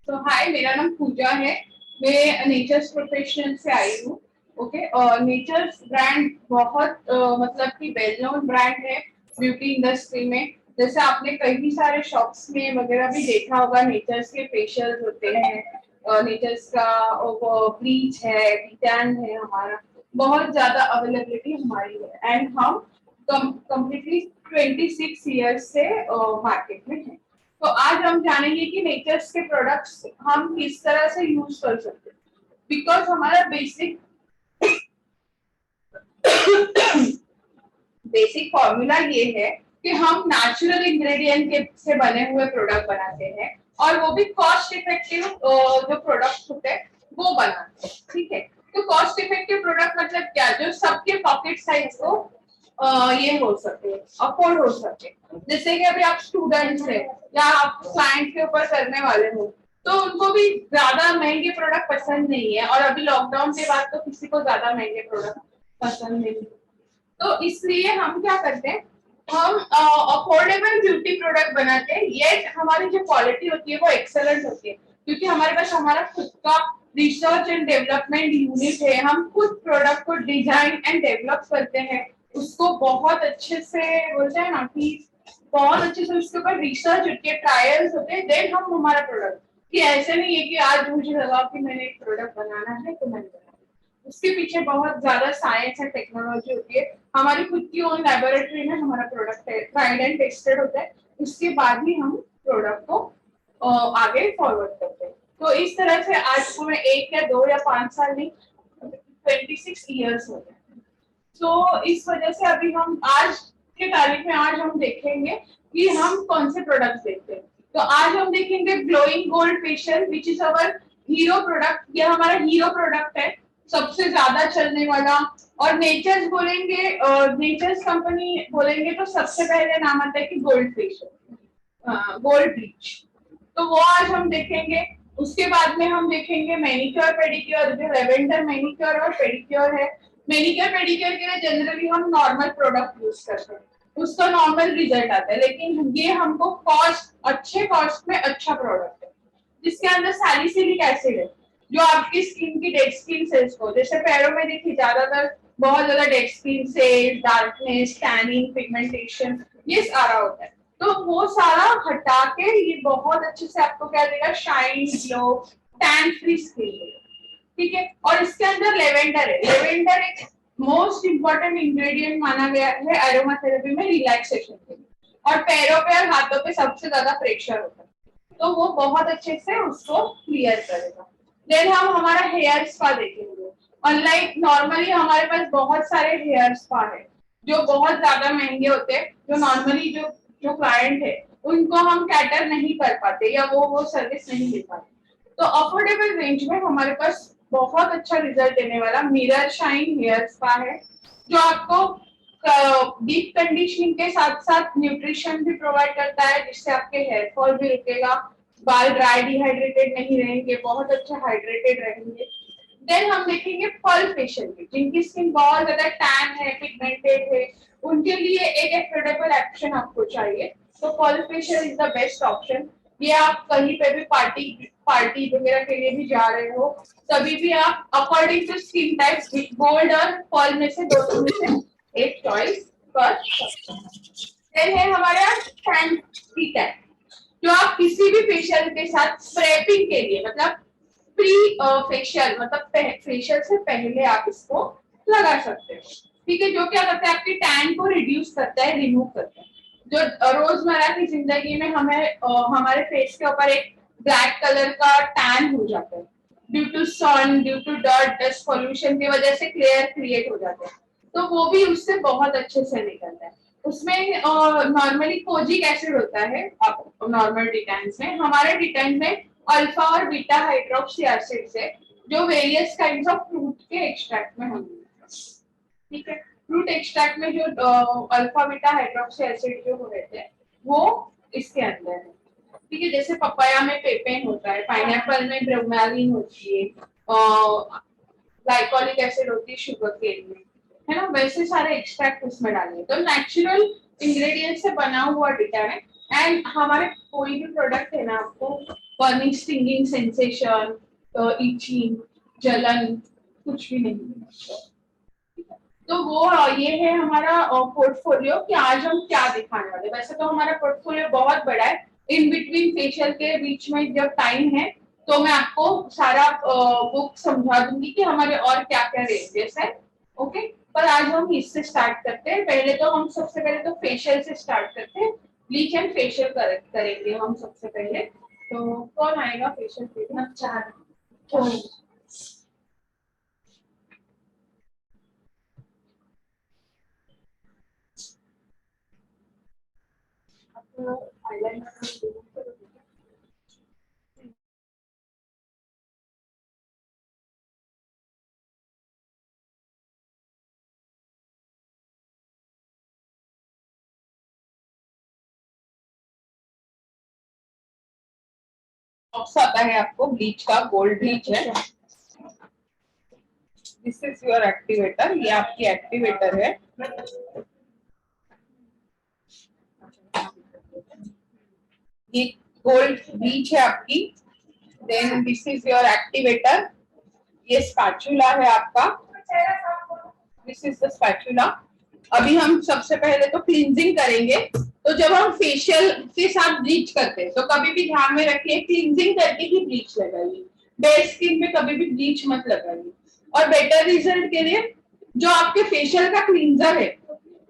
तो हाय, मेरा नाम पूजा है। मैं नेचर्स प्रोफेशनल से आई हूँ। ओके, और नेचर्स ब्रांड बहुत मतलब कि वेल नोन ब्रांड है ब्यूटी इंडस्ट्री में। जैसे आपने कई सारे शॉप्स में वगैरह भी देखा होगा, नेचर्स के फेशियल होते हैं, नेचर्स का ब्लीच है, टैन है, हमारा बहुत ज्यादा अवेलेबिलिटी हमारी है। एंड हम कंप्लीटली 26 ईयर्स से मार्केट में हैं। तो आज हम जानेंगे कि नेचर्स के प्रोडक्ट्स हम किस तरह से यूज कर सकते हैं। बिकॉज हमारा बेसिक फॉर्मूला ये है कि हम नेचुरल इंग्रेडिएंट के से बने हुए प्रोडक्ट बनाते हैं, और वो भी कॉस्ट इफेक्टिव जो प्रोडक्ट होते हैं वो बनाते हैं। ठीक है, तो कॉस्ट इफेक्टिव प्रोडक्ट मतलब क्या, जो सबके पॉकेट साइज को ये हो सके, अफोर्ड हो सके। जैसे कि अभी आप स्टूडेंट्स हैं या आप क्लाइंट के ऊपर करने वाले हो, तो उनको भी ज्यादा महंगे प्रोडक्ट पसंद नहीं है, और अभी लॉकडाउन के बाद तो किसी को ज्यादा महंगे प्रोडक्ट पसंद नहीं है। तो इसलिए हम क्या करते हैं, हम अफोर्डेबल ब्यूटी प्रोडक्ट बनाते हैं, येट हमारी जो क्वालिटी होती है वो एक्सेलेंट होती है, क्योंकि हमारे पास हमारा खुद का रिसर्च एंड डेवलपमेंट यूनिट है। हम खुद प्रोडक्ट को डिजाइन एंड डेवलप करते हैं, उसको बहुत अच्छे से बोलते हैं ना कि बहुत अच्छे से उसके ऊपर रिसर्च होती है, ट्रायल्स होते हैं, देन हम हमारा प्रोडक्ट, कि ऐसे नहीं है कि आज मुझे लगा कि मैंने एक प्रोडक्ट बनाना है तो मैंने बनाया। उसके पीछे बहुत ज्यादा साइंस एंड टेक्नोलॉजी होती है। हमारी खुद की ओन लैबोरेटरी में हमारा प्रोडक्ट है, ट्राइड एंड टेस्टेड होता है, उसके बाद ही हम प्रोडक्ट को आगे फॉरवर्ड करते हैं। तो इस तरह से आज को मैं 1 या 2 या 5 साल नहीं, 26 ईयर्स हो गए। तो इस वजह से अभी हम आज के तारीख में आज हम देखेंगे कि हम कौन से प्रोडक्ट देखते हैं। तो आज हम देखेंगे glowing gold facial, which is our hero product. ये हमारा हीरो प्रोडक्ट है, सबसे ज्यादा चलने वाला। और नेचर्स बोलेंगे, नेचर्स कंपनी बोलेंगे तो सबसे पहले नाम आता है कि गोल्ड फेशियल, गोल्ड ब्लीच। तो वो आज हम देखेंगे। उसके बाद में हम देखेंगे मैनिक्योर पेडिक्योर, जो लेवेंडर मैनिक्योर और पेडिक्योर है। मैनिक्योर पेडिक्योर के लिए जनरली हम नॉर्मल प्रोडक्ट यूज करते हैं, उसका नॉर्मल रिजल्ट आता है, लेकिन ये हमको अच्छे कॉस्ट में अच्छा प्रोडक्ट है, जिसके अंदर सैलिसिलिक एसिड है, जो आपकी स्किन की डेड स्किन सेल्स को, जैसे पैरों में देखिए ज्यादातर बहुत ज्यादा dead skin cells, darkness, tanning, pigmentation, ये सारा होता है। तो वो सारा हटा के ये बहुत अच्छे से आपको क्या देगा, shine, glow, tan free skin. ठीक है, और इसके अंदर लेवेंडर है। लेवेंडर एक मोस्ट इंपॉर्टेंट इंग्रेडिएंट माना गया है एरोमा थेरेपी में, रिलैक्सेशन के लिए। और पैरों पे और हाथों पे सबसे ज्यादा प्रेशर होता है, तो वो बहुत अच्छे से उसको क्लियर करेगा। देन हम हमारा हेयर स्पा देखेंगे। अनलाइक नॉर्मली हमारे पास बहुत सारे हेयर स्पा है जो बहुत ज्यादा महंगे होते हैं, जो नॉर्मली जो जो क्लाइंट है उनको हम कैटर नहीं कर पाते, या वो सर्विस नहीं दे पाते। तो अफोर्डेबल रेंज में हमारे पास बहुत अच्छा रिजल्ट देने वाला मिरर शाइन हेयर स्पा है, जो आपको डीप कंडीशनिंग के साथ साथ न्यूट्रिशन भी प्रोवाइड करता है, जिससे आपके हेयर फॉल भी रुकेगा, बाल ड्राई डिहाइड्रेटेड नहीं रहेंगे, बहुत अच्छा हाइड्रेटेड रहेंगे। देन हम देखेंगे फॉल फेशियल में, जिनकी स्किन बहुत ज्यादा टैन है, पिगमेंटेड है, उनके लिए एक एफोर्डेबल ऑप्शन आपको चाहिए, तो fall facial is the best option. ये आप कहीं पे भी पार्टी वगैरह के लिए भी जा रहे हो, तभी भी आप according to skin type gold और फॉल में से दोनों में से एक चॉइस कर सकते हैं। देन है हमारे यहाँ टैन फ्री टैन, जो आप किसी भी फेशियल के साथ प्रेपिंग के लिए, मतलब प्री फेशियल, मतलब फेशियल से पहले आप इसको लगा सकते हो। ठीक है, जो क्या करता है, आपकी टैन को रिड्यूस करता है, रिमूव करता है। जो रोजमर्रा की जिंदगी में हमें हमारे फेस के ऊपर एक ब्लैक कलर का टैन हो जाता है, due to sun, due to dust, dust pollution की वजह से क्लियर क्रिएट हो जाता है, तो वो भी उससे बहुत अच्छे से निकलता है। उसमें नॉर्मली कोजिक एसिड होता है नॉर्मल डिटेंस में, हमारे डिटेंस में अल्फा और बीटा हाइड्रोक्सी एसिड से, जो वेरियस काइंड्स ऑफ फ्रूट के एक्सट्रैक्ट में होंगे। ठीक है, फ्रूट एक्सट्रैक्ट में जो अल्फा बीटा हाइड्रोक्सी एसिड जो रहते हैं वो इसके अंदर है। ठीक है, जैसे पपाया में पेपेन होता है, पाइनएप्पल में ब्रोमेलिन होती है, ग्लाइकोलिक एसिड होती है शुगर केन में, है ना, वैसे सारे एक्सट्रैक्ट उसमें डालेंगे। तो नेचुरल इंग्रेडिएंट से बना हुआ डिटैन है। एंड हमारे कोई भी प्रोडक्ट है ना, आपको बर्निंग, स्टिंगिंग सेंसेशन, इचिंग, जलन कुछ भी नहीं है। तो वो ये है हमारा पोर्टफोलियो कि आज हम क्या दिखाने वाले। वैसे तो हमारा पोर्टफोलियो बहुत बड़ा है, इन बिटवीन फेशियल के बीच में जब टाइम है तो मैं आपको सारा बुक समझा दूंगी कि हमारे और क्या क्या रेंजेस है। ओके, पर आज हम इससे स्टार्ट करते हैं। पहले तो हम सबसे पहले तो फेशियल से स्टार्ट करते हैं। ब्लीच एंड फेशियल करेंगे हम सबसे पहले। तो कौन आएगा फेशियल के लिए? चार। बॉक्स आता है आपको ब्लीच का, गोल्ड ब्लीच है। दिस इज योर एक्टिवेटर, ये आपकी एक्टिवेटर है। ये गोल्ड ब्लीच है आपकी। Then this is your activator. ये स्पैचुला है आपका। This is the spatula. अभी हम सबसे पहले तो क्लींजिंग करेंगे। तो जब हम फेशियल के साथ ब्लीच करते हैं तो कभी भी ध्यान में रखिए, क्लींजिंग करके ही ब्लीच लगाइए। बेयर स्किन पे कभी भी ब्लीच मत लगाइए। और बेटर रिजल्ट के लिए जो आपके फेशियल का क्लींजर है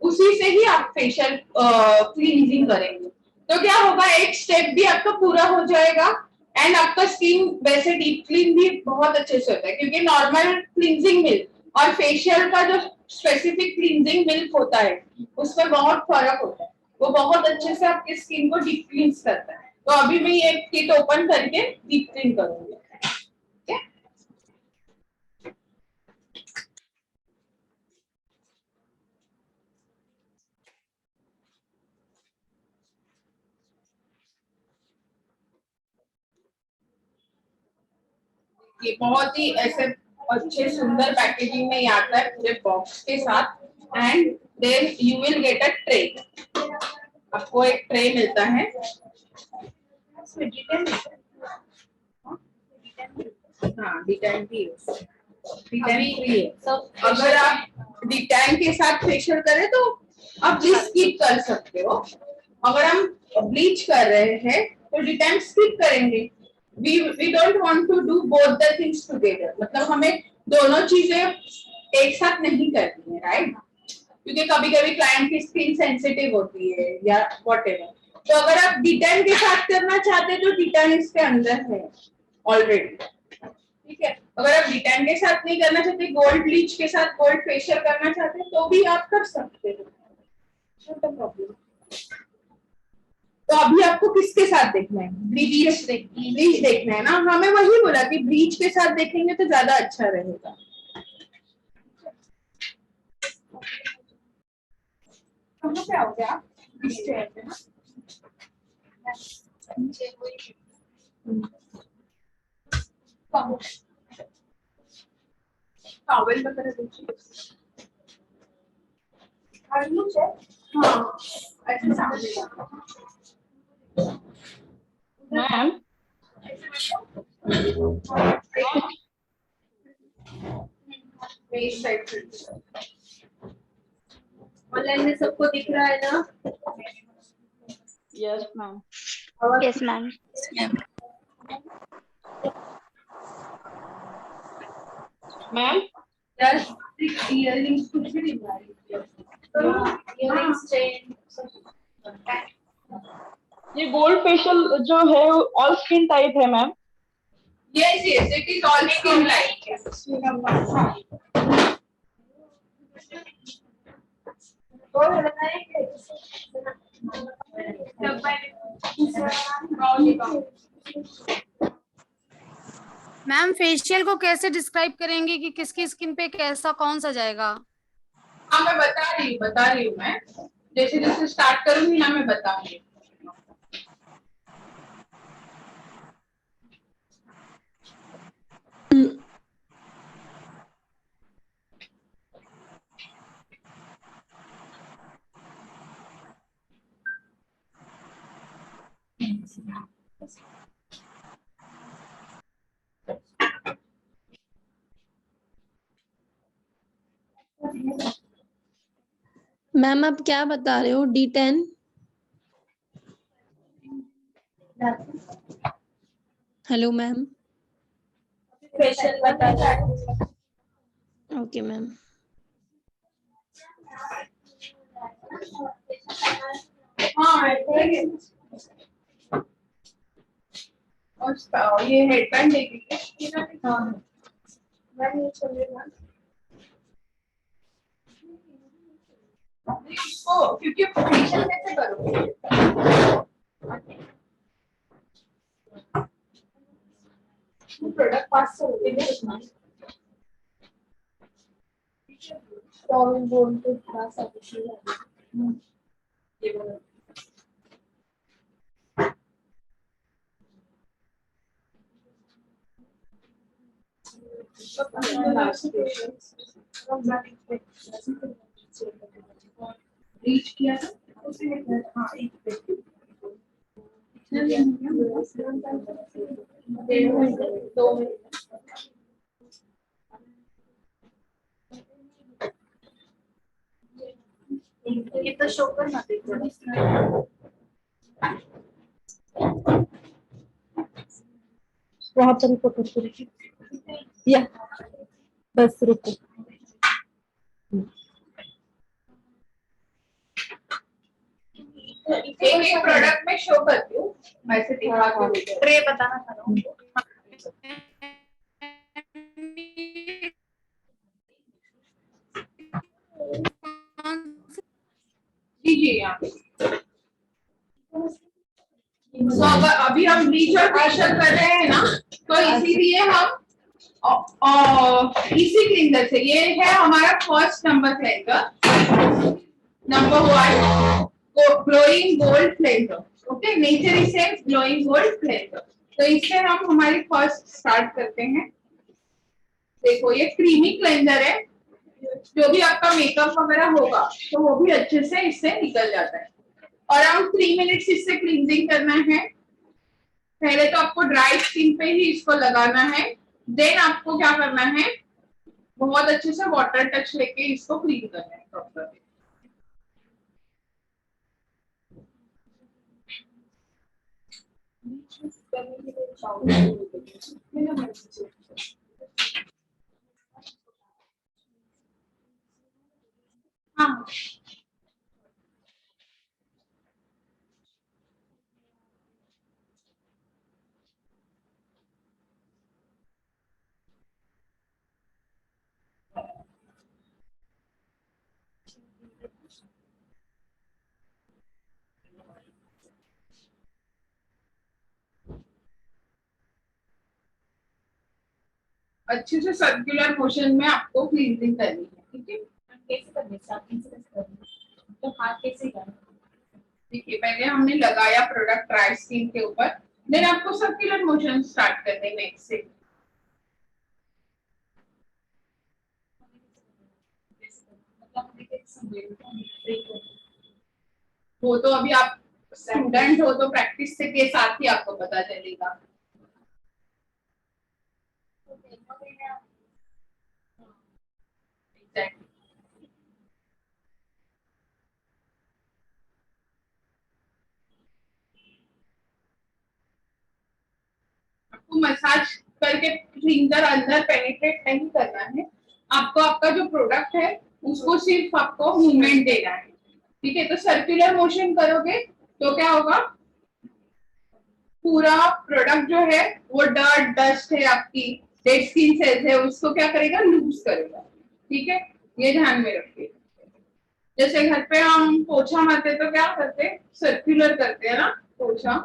उसी से ही आप फेशियल क्लींजिंग करेंगे। तो क्या होगा, एक स्टेप भी आपका पूरा हो जाएगा एंड आपका स्किन वैसे डीप क्लीन भी बहुत अच्छे से होता है, क्योंकि नॉर्मल क्लींजिंग मिल्क और फेशियल का जो स्पेसिफिक क्लींजिंग मिल्क होता है उसमें बहुत फर्क होता है। वो बहुत अच्छे से आपकी स्किन को डीप क्लींस करता है। तो अभी मैं ये किट ओपन करके डीप क्लीन करूंगी। ये बहुत ही ऐसे अच्छे सुंदर पैकेजिंग में आता है पूरे बॉक्स के साथ। And then you will get a tray. आपको एक ट्रे मिलता है। हाँ, डिटैन भी है, डिटैन भी है। अगर आप डिटैन के साथ फेशियल करें तो आप ब्लीच स्किप कर सकते हो। अगर हम ब्लीच कर रहे हैं तो डिटैन स्किप करेंगे। we don't want to do both the things together, मतलब हमें दोनों चीजें एक साथ नहीं करनी है, राइट? क्योंकि कभी कभी क्लाइंट की स्किन सेंसिटिव होती है या व्हाटएवर। तो अगर आप डिटैन के साथ करना चाहते हैं तो डिटैन इसके अंदर है ऑलरेडी, ठीक है। अगर आप डिटैन के साथ नहीं करना चाहते, गोल्ड ब्लीच के साथ गोल्ड फेशियल करना चाहते हैं तो भी आप कर सकते हो, नो प्रॉब्लम। तो अभी आपको किसके साथ देखना है? ब्लीच देखना है ना। हमें वही बोला कि ब्लीच के साथ देखेंगे तो ज्यादा अच्छा रहेगा। कहाँ पे आओगे आप? इस चेयर पे ना। टॉवेल वगैरह देखिए। हाँ, ऐसे सामने मैम। ऑनलाइन में सबको दिख रहा है ना? Yes ma'am. Yes ma'am. Ma'am yes, earrings कुछ भी नहीं आ रही है। इयररिंग्स चेन ये गोल्ड फेशियल जो है ऑल स्किन टाइप है ma'am. yes yes it is all skin like ma'am facial को कैसे डिस्क्राइब करेंगे कि किसकी स्किन पे कैसा कौन सा जाएगा? हाँ, मैं बता रही हूँ मैं जैसे जैसे स्टार्ट करूंगी ना मैं बताऊंगी। मैम आप क्या बता रहे हो? D10? Hello ma'am. फेशियल बता दो। Okay ma'am. हाँ और ये हेडबैंड देगी। हाँ मैम ये चलेगा इसको, क्योंकि फेशियल कैसे करोगे? प्रोडक्ट पास से होते हैं तो बोल तो थोड़ा सा ये बोलो। रीच किया था हाँ एक दो ये तो शो करना वहां पर ही फोटो करेगी या बस रुको। एक प्रोडक्ट में शो करती हूँ वैसे दिखा के ट्रे बताना था ना। जी जी यहाँ पे तो अभी हम ब्लीच और फेशियल कर रहे हैं ना, तो इसीलिए हम इसी क्लीनर से, ये है हमारा first number cleaner, number 1 glowing gold cleaner. Okay, nature essence glowing gold cleaner. तो इससे हम हमारी फर्स्ट स्टार्ट करते हैं। देखो ये क्रीमी क्लेंजर है, जो भी आपका मेकअप वगैरह होगा तो वो भी अच्छे से इससे निकल जाता है। अराउंड 3 मिनट्स इससे क्लींजिंग करना है। पहले तो आपको ड्राई स्किन पे ही इसको लगाना है, देन आपको क्या करना है, बहुत अच्छे से वाटर टच लेके इसको क्लीन करना है प्रॉपर। हाँ अच्छे से सर्कुलर मोशन में आपको क्लींजिंग करनी है। ठीक है, कैसे करनी है तो हाथ कैसे करना। देखिए पहले हमने लगाया प्रोडक्ट ड्राई स्किन के ऊपर, देन आपको सर्कुलर मोशन स्टार्ट करने हैं नेक्स्ट से। वो तो अभी आप स्टूडेंट हो तो प्रैक्टिस से के साथ ही आपको पता चलेगा। Exactly. आपको मसाज करके क्लींजर अंदर पेनिट्रेट नहीं करना है, आपको आपका जो प्रोडक्ट है उसको सिर्फ आपको मूवमेंट देना है। ठीक है, तो सर्कुलर मोशन करोगे तो क्या होगा, पूरा प्रोडक्ट जो है वो डर्ट डस्ट है आपकी डेड स्किन सेल्स है उसको क्या करेगा, लूज करेगा। ठीक है, ये ध्यान में रखिए। जैसे घर पे हम पोछा मारते तो क्या करते, सर्कुलर करते हैं ना पोछा,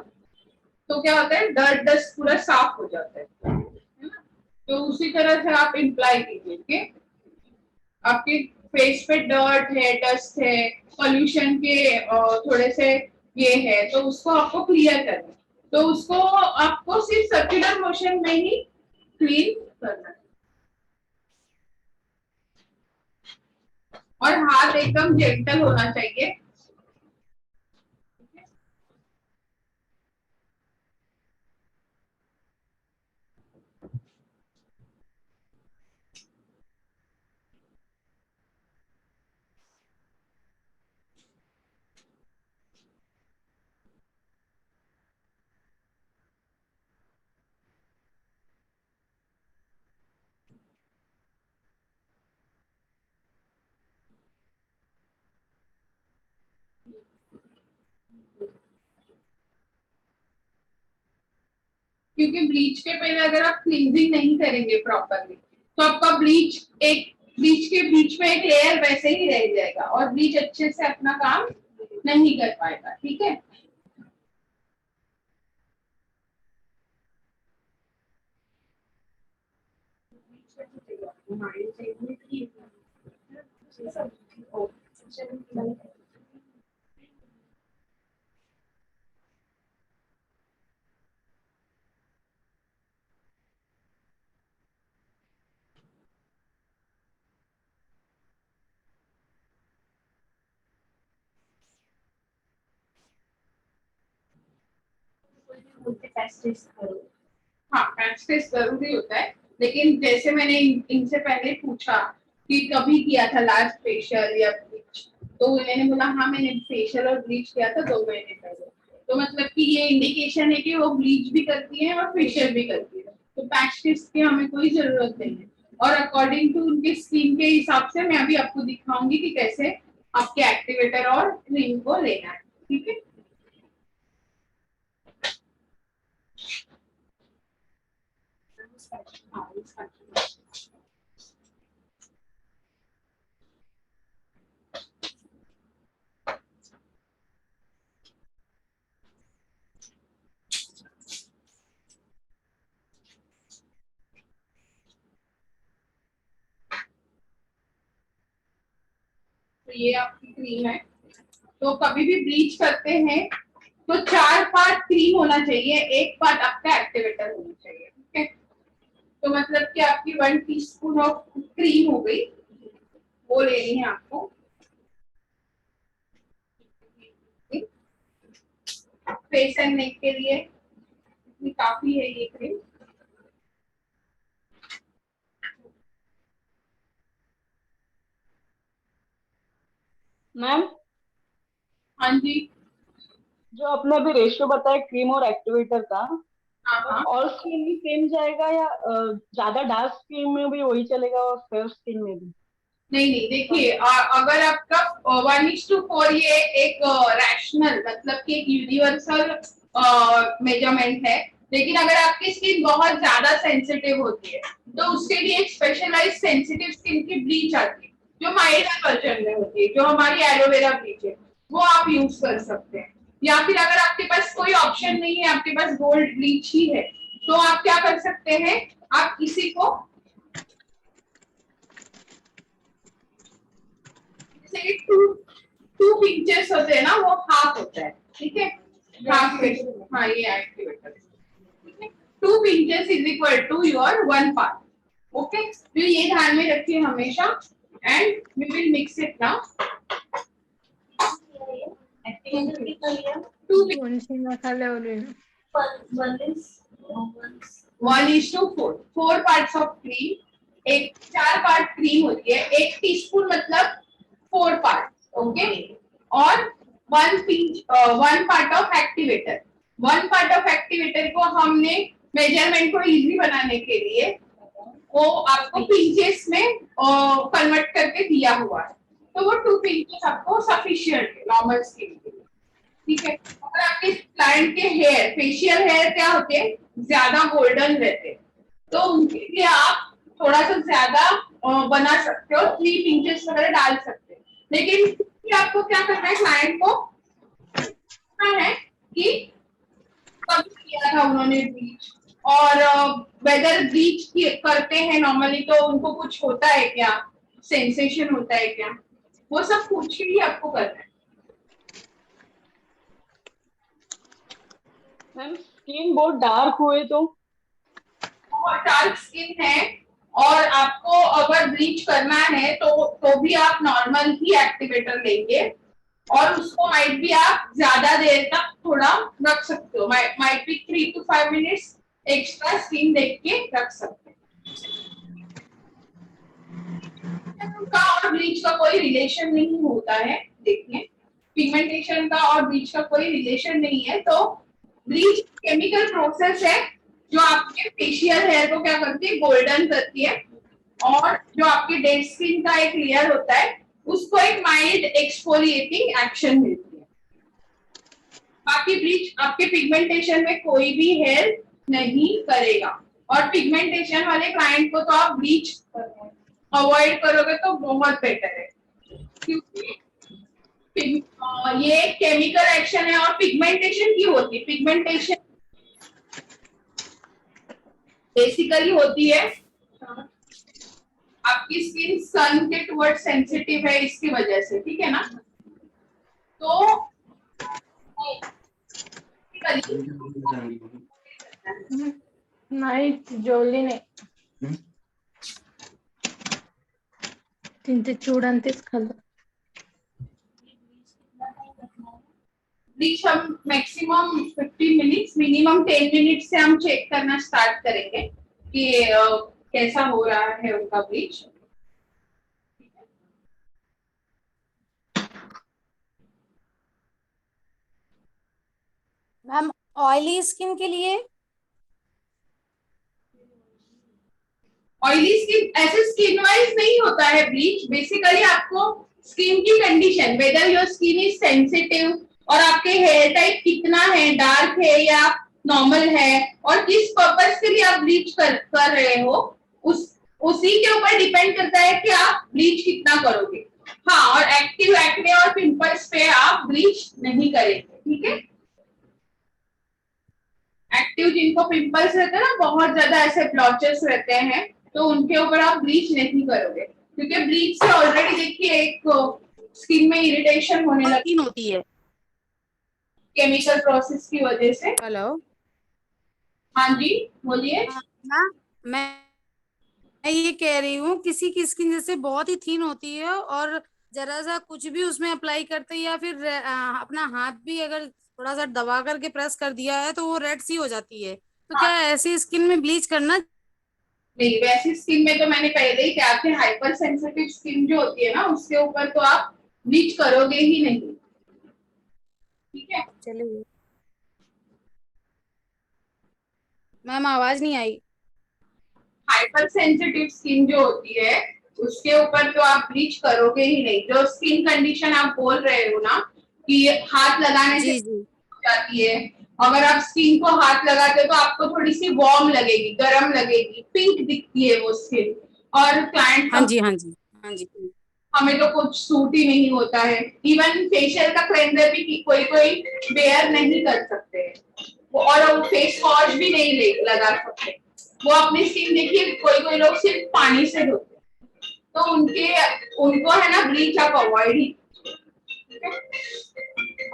तो क्या होता है डर्ट डस्ट पूरा साफ हो जाता है ना। तो उसी तरह से आप इम्प्लाई कीजिए कि आपके फेस पे डर्ट है, डस्ट है, पॉल्यूशन के थोड़े से ये है, तो उसको आपको क्लियर करना है। तो उसको आपको सिर्फ सर्कुलर मोशन में ही क्लीन करना है और हाथ एकदम जेंटल होना चाहिए। क्योंकि ब्लीच के पहले अगर आप क्लींजिंग नहीं करेंगे प्रॉपरली तो आपका ब्लीच के बीच में एक लेयर वैसे ही रह जाएगा और ब्लीच अच्छे से अपना काम नहीं कर पाएगा, ठीक है। हाँ, पैच टेस्ट जरूरी होता है, लेकिन जैसे मैंने इनसे पहले पूछा कि कभी किया था लास्ट फेशियल या ब्लीच, तो इन्होंने बोला हाँ मैंने फेशियल और ब्लीच किया था 2 महीने पहले। तो मतलब कि ये इंडिकेशन है कि वो ब्लीच भी करती है और फेशियल भी करती है, तो पैच टेस्ट की हमें कोई जरूरत नहीं है। और अकॉर्डिंग टू उनके स्किन के हिसाब से मैं अभी आपको दिखाऊंगी कि कैसे आपके एक्टिवेटर और क्रीम को लेना है, ठीक है। तो ये आपकी क्रीम है। तो कभी भी ब्लीच करते हैं तो 4 पार्ट क्रीम होना चाहिए, 1 पार्ट आपका एक्टिवेटर होना चाहिए, ठीक है। तो मतलब कि आपकी 1 टीस्पून ऑफ क्रीम हो गई, वो लेनी है आपको। फेस एंड नेक के लिए काफी है ये क्रीम। मैम हाँ जी। जो आपने अभी रेशियो बताया क्रीम और एक्टिवेटर का, हाँ हाँ। ऑल स्किन भी सेम जाएगा या ज्यादा डार्क स्किन में भी वही चलेगा और फेयर स्किन में भी? नहीं नहीं, देखिए अगर आपका 1:4 ये एक रैशनल मतलब कि एक यूनिवर्सल मेजरमेंट है, लेकिन अगर आपकी स्किन बहुत ज्यादा सेंसिटिव होती है तो उसके लिए एक स्पेशलाइज सेंसिटिव स्किन की ब्लीच आती है जो माइल्ड वर्जन में होती है, जो हमारी एलोवेरा ब्लीच है, वो आप यूज कर सकते हैं। या फिर अगर आपके पास कोई ऑप्शन नहीं है, आपके पास गोल्ड ब्लीच ही है, तो आप क्या कर सकते हैं, आप इसी को जैसे टू पिंचेस होते हैं ना, वो हाफ होता है, ठीक है। हाफ, हाँ ये एक्टिवेटर, ठीक है। 2 pinches is equal to your 1 part, okay. तो ये ध्यान में रखिए हमेशा, and we will mix it now. Activator कितना लिया? 2 कौन सी मसाले हो रहे हैं? 1:4, 4 पार्ट्स ऑफ क्रीम, एक 4 पार्ट क्रीम होती है, 1 टीस्पून मतलब 4 पार्ट, ओके। और 1 part of activator. 1 part of activator को हमने मेजरमेंट को इजी बनाने के लिए वो आपको पिंचेस में कन्वर्ट करके दिया हुआ है, तो वो 2 पिंचेस आपको सफिशिएंट है नॉर्मल स्किन के लिए, ठीक है। अगर आपके क्लाइंट के हेयर, फेशियल हेयर क्या होते हैं, ज्यादा गोल्डन रहते हैं, तो उनके लिए आप थोड़ा सा ज्यादा बना सकते हो, 3 पिंचेस वगैरह डाल सकते हैं। लेकिन आपको क्या करना है, क्लाइंट को है कि कब किया था उन्होंने ब्लीच, और वेदर ब्लीच करते हैं नॉर्मली तो उनको कुछ होता है क्या, सेंसेशन होता है क्या, वो सब पूछ के ही आपको करना है। मैम स्किन बहुत डार्क हुए तो? और डार्क स्किन है और आपको अगर ब्लीच करना है तो भी आप नॉर्मल ही एक्टिवेटर लेंगे, और उसको माइट भी आप ज्यादा देर तक थोड़ा रख सकते हो, माइट भी 3 to 5 मिनट्स एक्स्ट्रा स्किन देख के रख सकते हैं। का और ब्लीच का कोई रिलेशन नहीं होता है, देखिए पिगमेंटेशन का और ब्लीच का कोई रिलेशन नहीं है। तो ब्लीच केमिकल प्रोसेस है जो आपके फेशियल हेयर को क्या करती है, गोल्डन करती है, और जो आपके डेड स्किन का एक लेयर होता है उसको एक माइल्ड एक्सफोलिएटिंग एक्शन मिलती है। बाकी ब्लीच आपके पिगमेंटेशन में कोई भी हेल्प नहीं करेगा। और पिगमेंटेशन वाले क्लाइंट को तो आप ब्लीच अवॉइड करोगे तो बहुत बेटर है, क्योंकि ये केमिकल एक्शन है। और पिगमेंटेशन क्यों होती है? पिगमेंटेशन बेसिकली होती है आपकी स्किन सन के टुवर्ड सेंसिटिव है, इसकी वजह से, ठीक है ना। तो नाही जेवली नाही तिने चूड तेच खाल्लं ब्लीच हम मैक्सिमम 50 मिनट्स, मिनिमम 10 मिनट से हम चेक करना स्टार्ट करेंगे कि कैसा हो रहा है उनका ब्लीच। मैम ऑयली स्किन के लिए ऑयली स्किन ऐसे स्किन वाइज नहीं होता है ब्लीच, बेसिकली आपको स्किन की condition, whether your skin is sensitive और आपके हेयर टाइप कितना है, डार्क है या नॉर्मल है, और किस पर्पस के लिए आप ब्लीच कर रहे हो, उसी के ऊपर डिपेंड करता है कि आप ब्लीच कितना करोगे। हाँ, और एक्टिव एक्ने और पिंपल्स पे आप ब्लीच नहीं करेंगे, ठीक है। एक्टिव जिनको पिंपल्स रहते हैं ना, बहुत ज्यादा ऐसे ब्लॉचेस रहते हैं, तो उनके ऊपर आप ब्लीच नहीं करोगे, क्योंकि ब्लीच से ऑलरेडी देखिए एक स्किन में इरिटेशन होने लगती होती है केमिकल प्रोसेस की वजह से। हेलो हाँ जी बोलिए। मैम मैं ये कह रही हूँ किसी की स्किन जैसे बहुत ही थीन होती है और जरा सा कुछ भी उसमें अप्लाई करते हैं या फिर अपना हाथ भी अगर थोड़ा सा दबा करके प्रेस कर दिया है तो वो रेड सी हो जाती है, तो क्या ऐसी स्किन में ब्लीच करना? नहीं, वैसी स्किन में तो मैंने पहले ही कहा कि हाइपर सेंसिटिव स्किन जो होती है ना, उसके ऊपर तो आप ब्लीच करोगे ही नहीं, ठीक है। चलिए मैम आवाज नहीं आई। हाइपर सेंसिटिव स्किन जो होती है उसके ऊपर तो आप ब्लीच करोगे ही नहीं। जो स्किन कंडीशन आप बोल रहे हो ना कि हाथ लगाने से जी हो जाती है, अगर आप स्किन को हाथ लगाते हो तो आपको थोड़ी सी वार्म लगेगी, गर्म लगेगी, पिंक दिखती है वो स्किन, और क्लाइंट हाँ जी हाँ जी हाँ जी हमें तो कुछ सूट ही नहीं होता है। इवन फेशियल का क्लेंजर भी कोई कोई बेयर नहीं कर सकते और वो फेस वॉश भी नहीं लगा सकते। वो अपनी स्किन देखिए, कोई लोग सिर्फ पानी से धोते हैं, तो उनको है ना ब्लीच आप अवॉइड ही।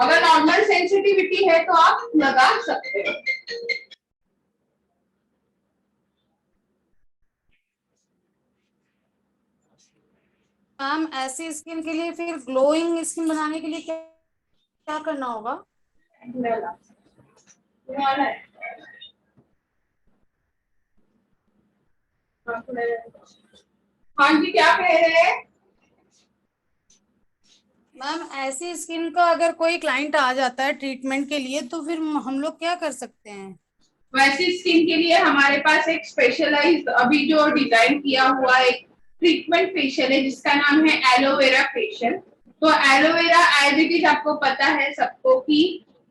अगर नॉर्मल सेंसिटिविटी है तो आप लगा सकते हो। मैम ऐसी स्किन के लिए फिर ग्लोइंग स्किन बनाने के लिए क्या क्या करना होगा? हाँ जी क्या कह रहे हैं? मैम ऐसी स्किन का अगर कोई क्लाइंट आ जाता है ट्रीटमेंट के लिए तो फिर हम लोग क्या कर सकते हैं? वैसी स्किन के लिए हमारे पास एक स्पेशलाइज्ड अभी जो डिजाइन किया हुआ एक ट्रीटमेंट फेशियल है जिसका नाम है एलोवेरा फेशियल। तो एलोवेरा एज इट इज आपको पता है सबको कि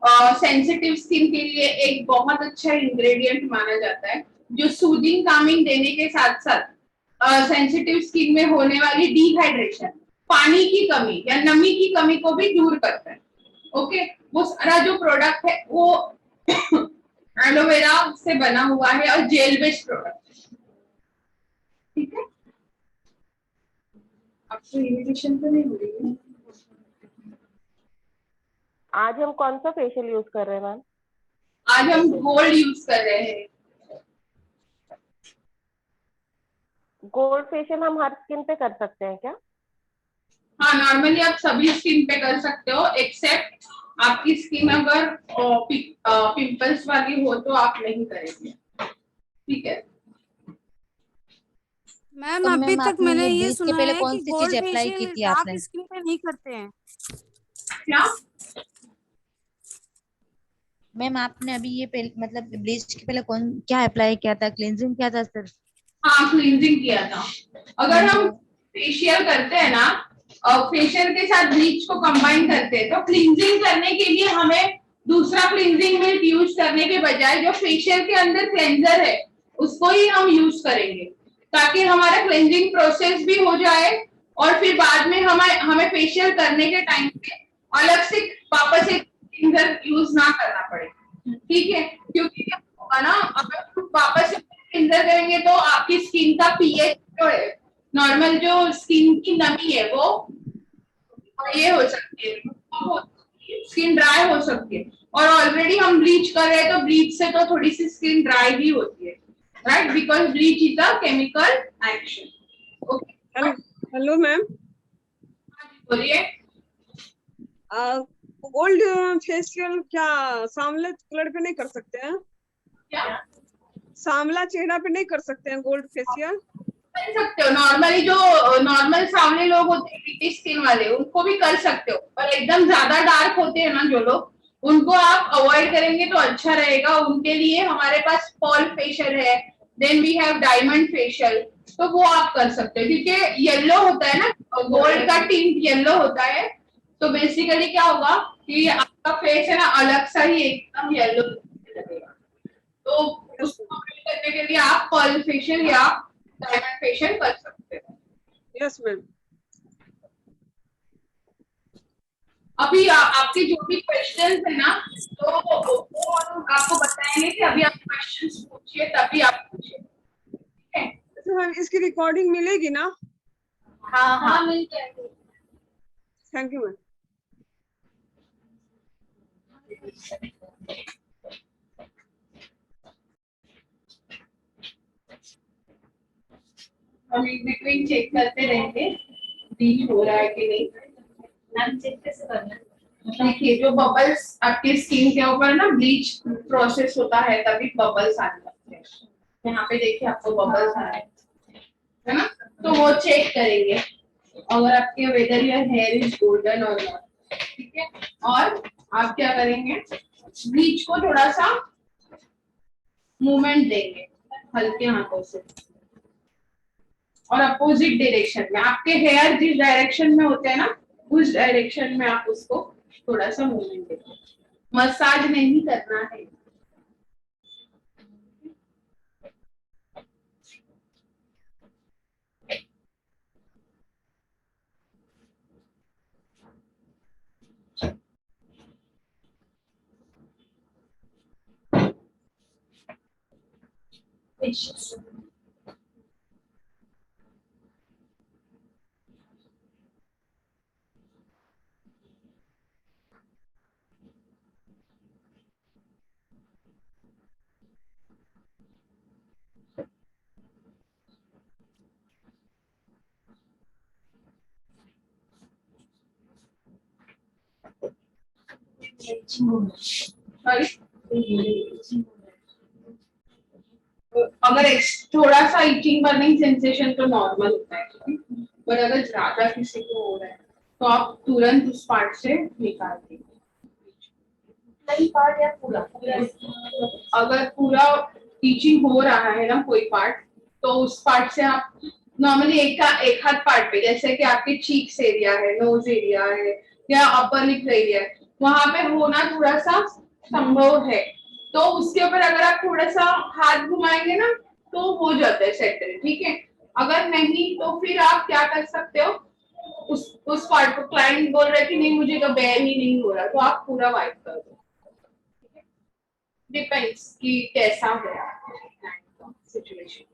सेंसिटिव स्किन के लिए एक बहुत अच्छा इंग्रेडिएंट माना जाता है, जो सूदिंग कामिंग देने के साथ साथ सेंसिटिव स्किन में होने वाली डिहाइड्रेशन, पानी की कमी या नमी की कमी को भी दूर करता है। ओके, वो सारा जो प्रोडक्ट है वो एलोवेरा से बना हुआ है और जेल बेस्ड प्रोडक्ट, ठीक है। आपको इरिटेशन तो नहीं हो रही है? आज हम कौन सा फेशियल यूज कर रहे हैं मैम? आज हम गोल्ड यूज कर रहे हैं। गोल्ड फेशियल हम हर स्किन पे कर सकते हैं क्या? हाँ, नॉर्मली आप सभी स्किन पे कर सकते हो, एक्सेप्ट आपकी स्किन अगर पिंपल्स वाली हो तो आप नहीं करेंगे, ठीक है। मैम तो अभी मैम तक आपने मैंने ये ये ब्लीच के सुना पहले है कौन कि सी गोल्ड चीज अप्लाई की फेशियल थी डार्क आपने? स्किन पे नहीं करते हैं। क्या मैम आपने अभी ये पहले मतलब ब्लीच के पहले कौन क्या अप्लाई किया था? क्लींजिंग किया था सिर्फ? हाँ, क्लींजिंग किया था। अगर हम फेशियल करते हैं ना और फेशियल के साथ ब्लीच को कंबाइन करते हैं तो क्लींजिंग करने के लिए हमें दूसरा क्लिनजिंग मिल्क यूज करने के बजाय जो फेशियल के अंदर क्लेंजर है उसको ही हम यूज करेंगे, ताकि हमारा क्लेंजिंग प्रोसेस भी हो जाए और फिर बाद में हमें फेशियल करने के टाइम पे अलग से वापस एक क्लिनजर यूज ना करना पड़े। ठीक है, क्योंकि क्या होगा ना, अगर वापस से क्लिनजर करेंगे तो आपकी स्किन का पीएच जो है, नॉर्मल जो स्किन की नमी है वो ये हो सकती है, स्किन ड्राई हो सकती है। और ऑलरेडी हम ब्लीच कर रहे हैं तो ब्लीच से तो थोड़ी सी स्किन ड्राई ही होती है, right, because bleach is a chemical action. Okay, hello ma'am, बोलिए। गोल्ड फेशियल क्या सांवले कलर पे नहीं कर सकते हैं? क्या सांवला चेहरा पे नहीं कर सकते हैं गोल्ड फेशियल? कर सकते हो, नॉर्मली जो नॉर्मल सामने लोग होते हैं लिटी स्किन वाले उनको भी कर सकते हो, पर एकदम ज्यादा डार्क होते हैं ना जो लोग, उनको आप अवॉइड करेंगे तो अच्छा रहेगा। उनके लिए हमारे पास पॉल फेशियल है, then we have diamond facial, तो वो आप कर सकते हो, क्योंकि येलो होता है ना, गोल्ड का टिंट येलो होता है, तो बेसिकली क्या होगा कि आपका फेस है ना अलग सा ही एकदम येलो लगेगा। तो उसको avoid करने के लिए आप पर्ल फेशियल या डायमंड फेशियल कर सकते हो। Yes ma'am. अभी आपके जो भी क्वेश्चंस है ना, तो वो हम आपको बताएंगे कि अभी आप क्वेश्चंस पूछिए, तभी आप पूछिए, ठीक है? तो मैम इसकी रिकॉर्डिंग मिलेगी ना? हाँ हाँ मिल जाएगी। Thank you ma'am. हम इन बिटवीन चेक करते रहेंगे ब्लीच हो रहा है कि नहीं। मैम चेक कैसे करना है? देखिए, जो बबल्स आपकी स्किन के ऊपर ना ब्लीच प्रोसेस होता है तभी बबल्स आने लगते हैं। यहाँ पे देखिए आपको बबल्स आ रहे हैं, है ना, तो वो चेक करेंगे अगर आपके whether your here is golden और नॉट, ठीक है। और आप क्या करेंगे, ब्लीच को थोड़ा सा मूवमेंट देंगे हल्के हाथों से और अपोजिट डायरेक्शन में, आपके हेयर जिस डायरेक्शन में होते हैं ना उस डायरेक्शन में आप उसको थोड़ा सा मूवमेंट देंगे, मसाज नहीं करना है। अगर थोड़ा सा इचिंग बर्निंग सेंसेशन तो नॉर्मल होता है, पर अगर ज्यादा किसी को हो रहा है तो आप तुरंत उस पार्ट से निकाल दीजिए। पार्ट या पूरा? अगर पूरा टीचिंग हो रहा है ना कोई पार्ट, तो उस पार्ट से आप नॉर्मली एक हाथ पार्ट पे, जैसे कि आपके चीक्स एरिया है, नोज एरिया है या अपर लिप एरिया है, वहां पे होना थोड़ा सा संभव है, तो उसके ऊपर अगर आप थोड़ा सा हाथ घुमाएंगे ना तो हो जाता है सेटल, ठीक है। अगर नहीं तो फिर आप क्या कर सकते हो, उस पार्ट को, क्लाइंट बोल रहे कि नहीं मुझे तो बेयर ही नहीं हो रहा, तो आप पूरा वाइप कर दो, डिपेंड्स कि कैसा है सिचुएशन।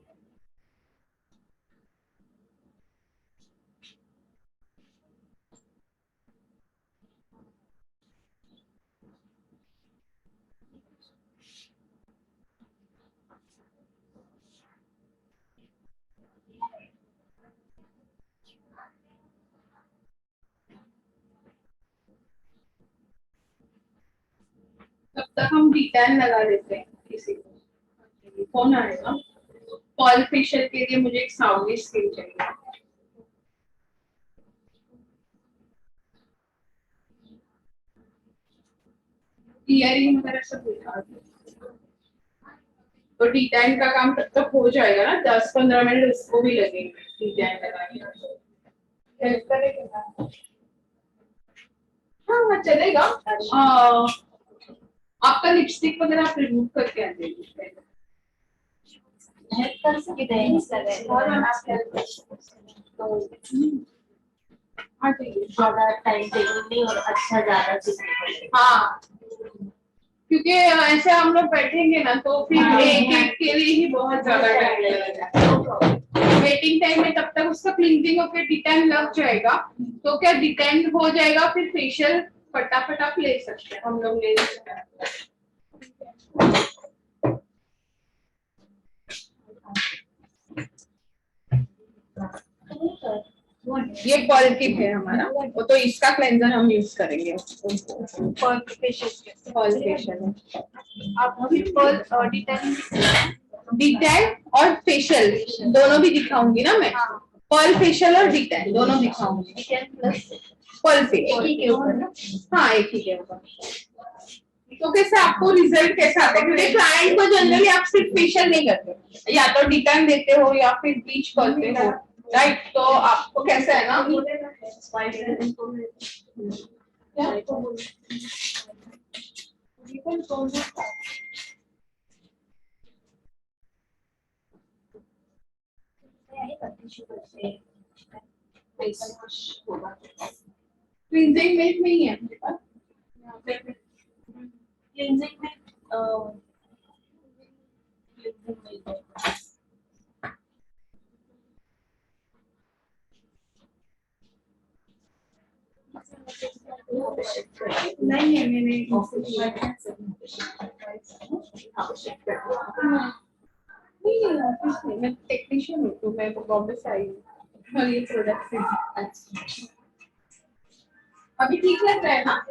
तब तक हम डिटैन लगा देते हैं किसी को, कौन आएगा? पॉल फेशियल के लिए मुझे एक साउंडी स्किन चाहिए। इयरिंग वगैरह सब दिखा दो, तो डिटैन का काम तब तक हो जाएगा ना, 10-15 मिनट उसको भी लगेंगे डिटैन लगाने। हेल्प करेगा? हाँ चलेगा। आपका लिपस्टिक वगैरह आप रिमूव करके आ जाइए। हेल्प कर सकते हैं इस तरह आ जाइए। ज्यादा टाइम टेकिंग और अच्छा ज्यादा चीज हाँ, क्योंकि ऐसे हम लोग बैठेंगे ना तो फिर एक एक के लिए ही बहुत ज्यादा टाइम लगेगा। वेटिंग टाइम में तब तक उसका क्लींजिंग होकर डिटेन लग जाएगा, तो क्या डिटेन हो जाएगा, फिर फेशियल फटाफट आप ले सकते हैं, हम लोग ले सकते हैं। ये पर्ल किट है हमारा, वो तो इसका क्लेंजर हम यूज करेंगे। पर्ल फेशियल आप अभी पर्ल डिटेन और फेशियल दोनों भी दिखाऊंगी ना मैं। पर्ल फेशियल और डिटेन दोनों दिखाऊंगी। पर्ल फेशियल हाँ एक ही के ऊपर। तो कैसे आपको रिजल्ट कैसा आता है, क्योंकि क्लाइंट को जनरली आप सिर्फ फेशियल नहीं करते, या तो डिटेन देते हो या फिर ब्लीच करते हो, राइट। तो आपको कैसा है ना, क्लींजिंग मिल्क नहीं है मेरे पास। क्लींजिंग में नहीं है मैंने मैं टेक्नीशियन हूँ, तो मैं बॉम्बे से आई हूँ और ये प्रोडक्ट है। अभी ठीक लग रहा है ना?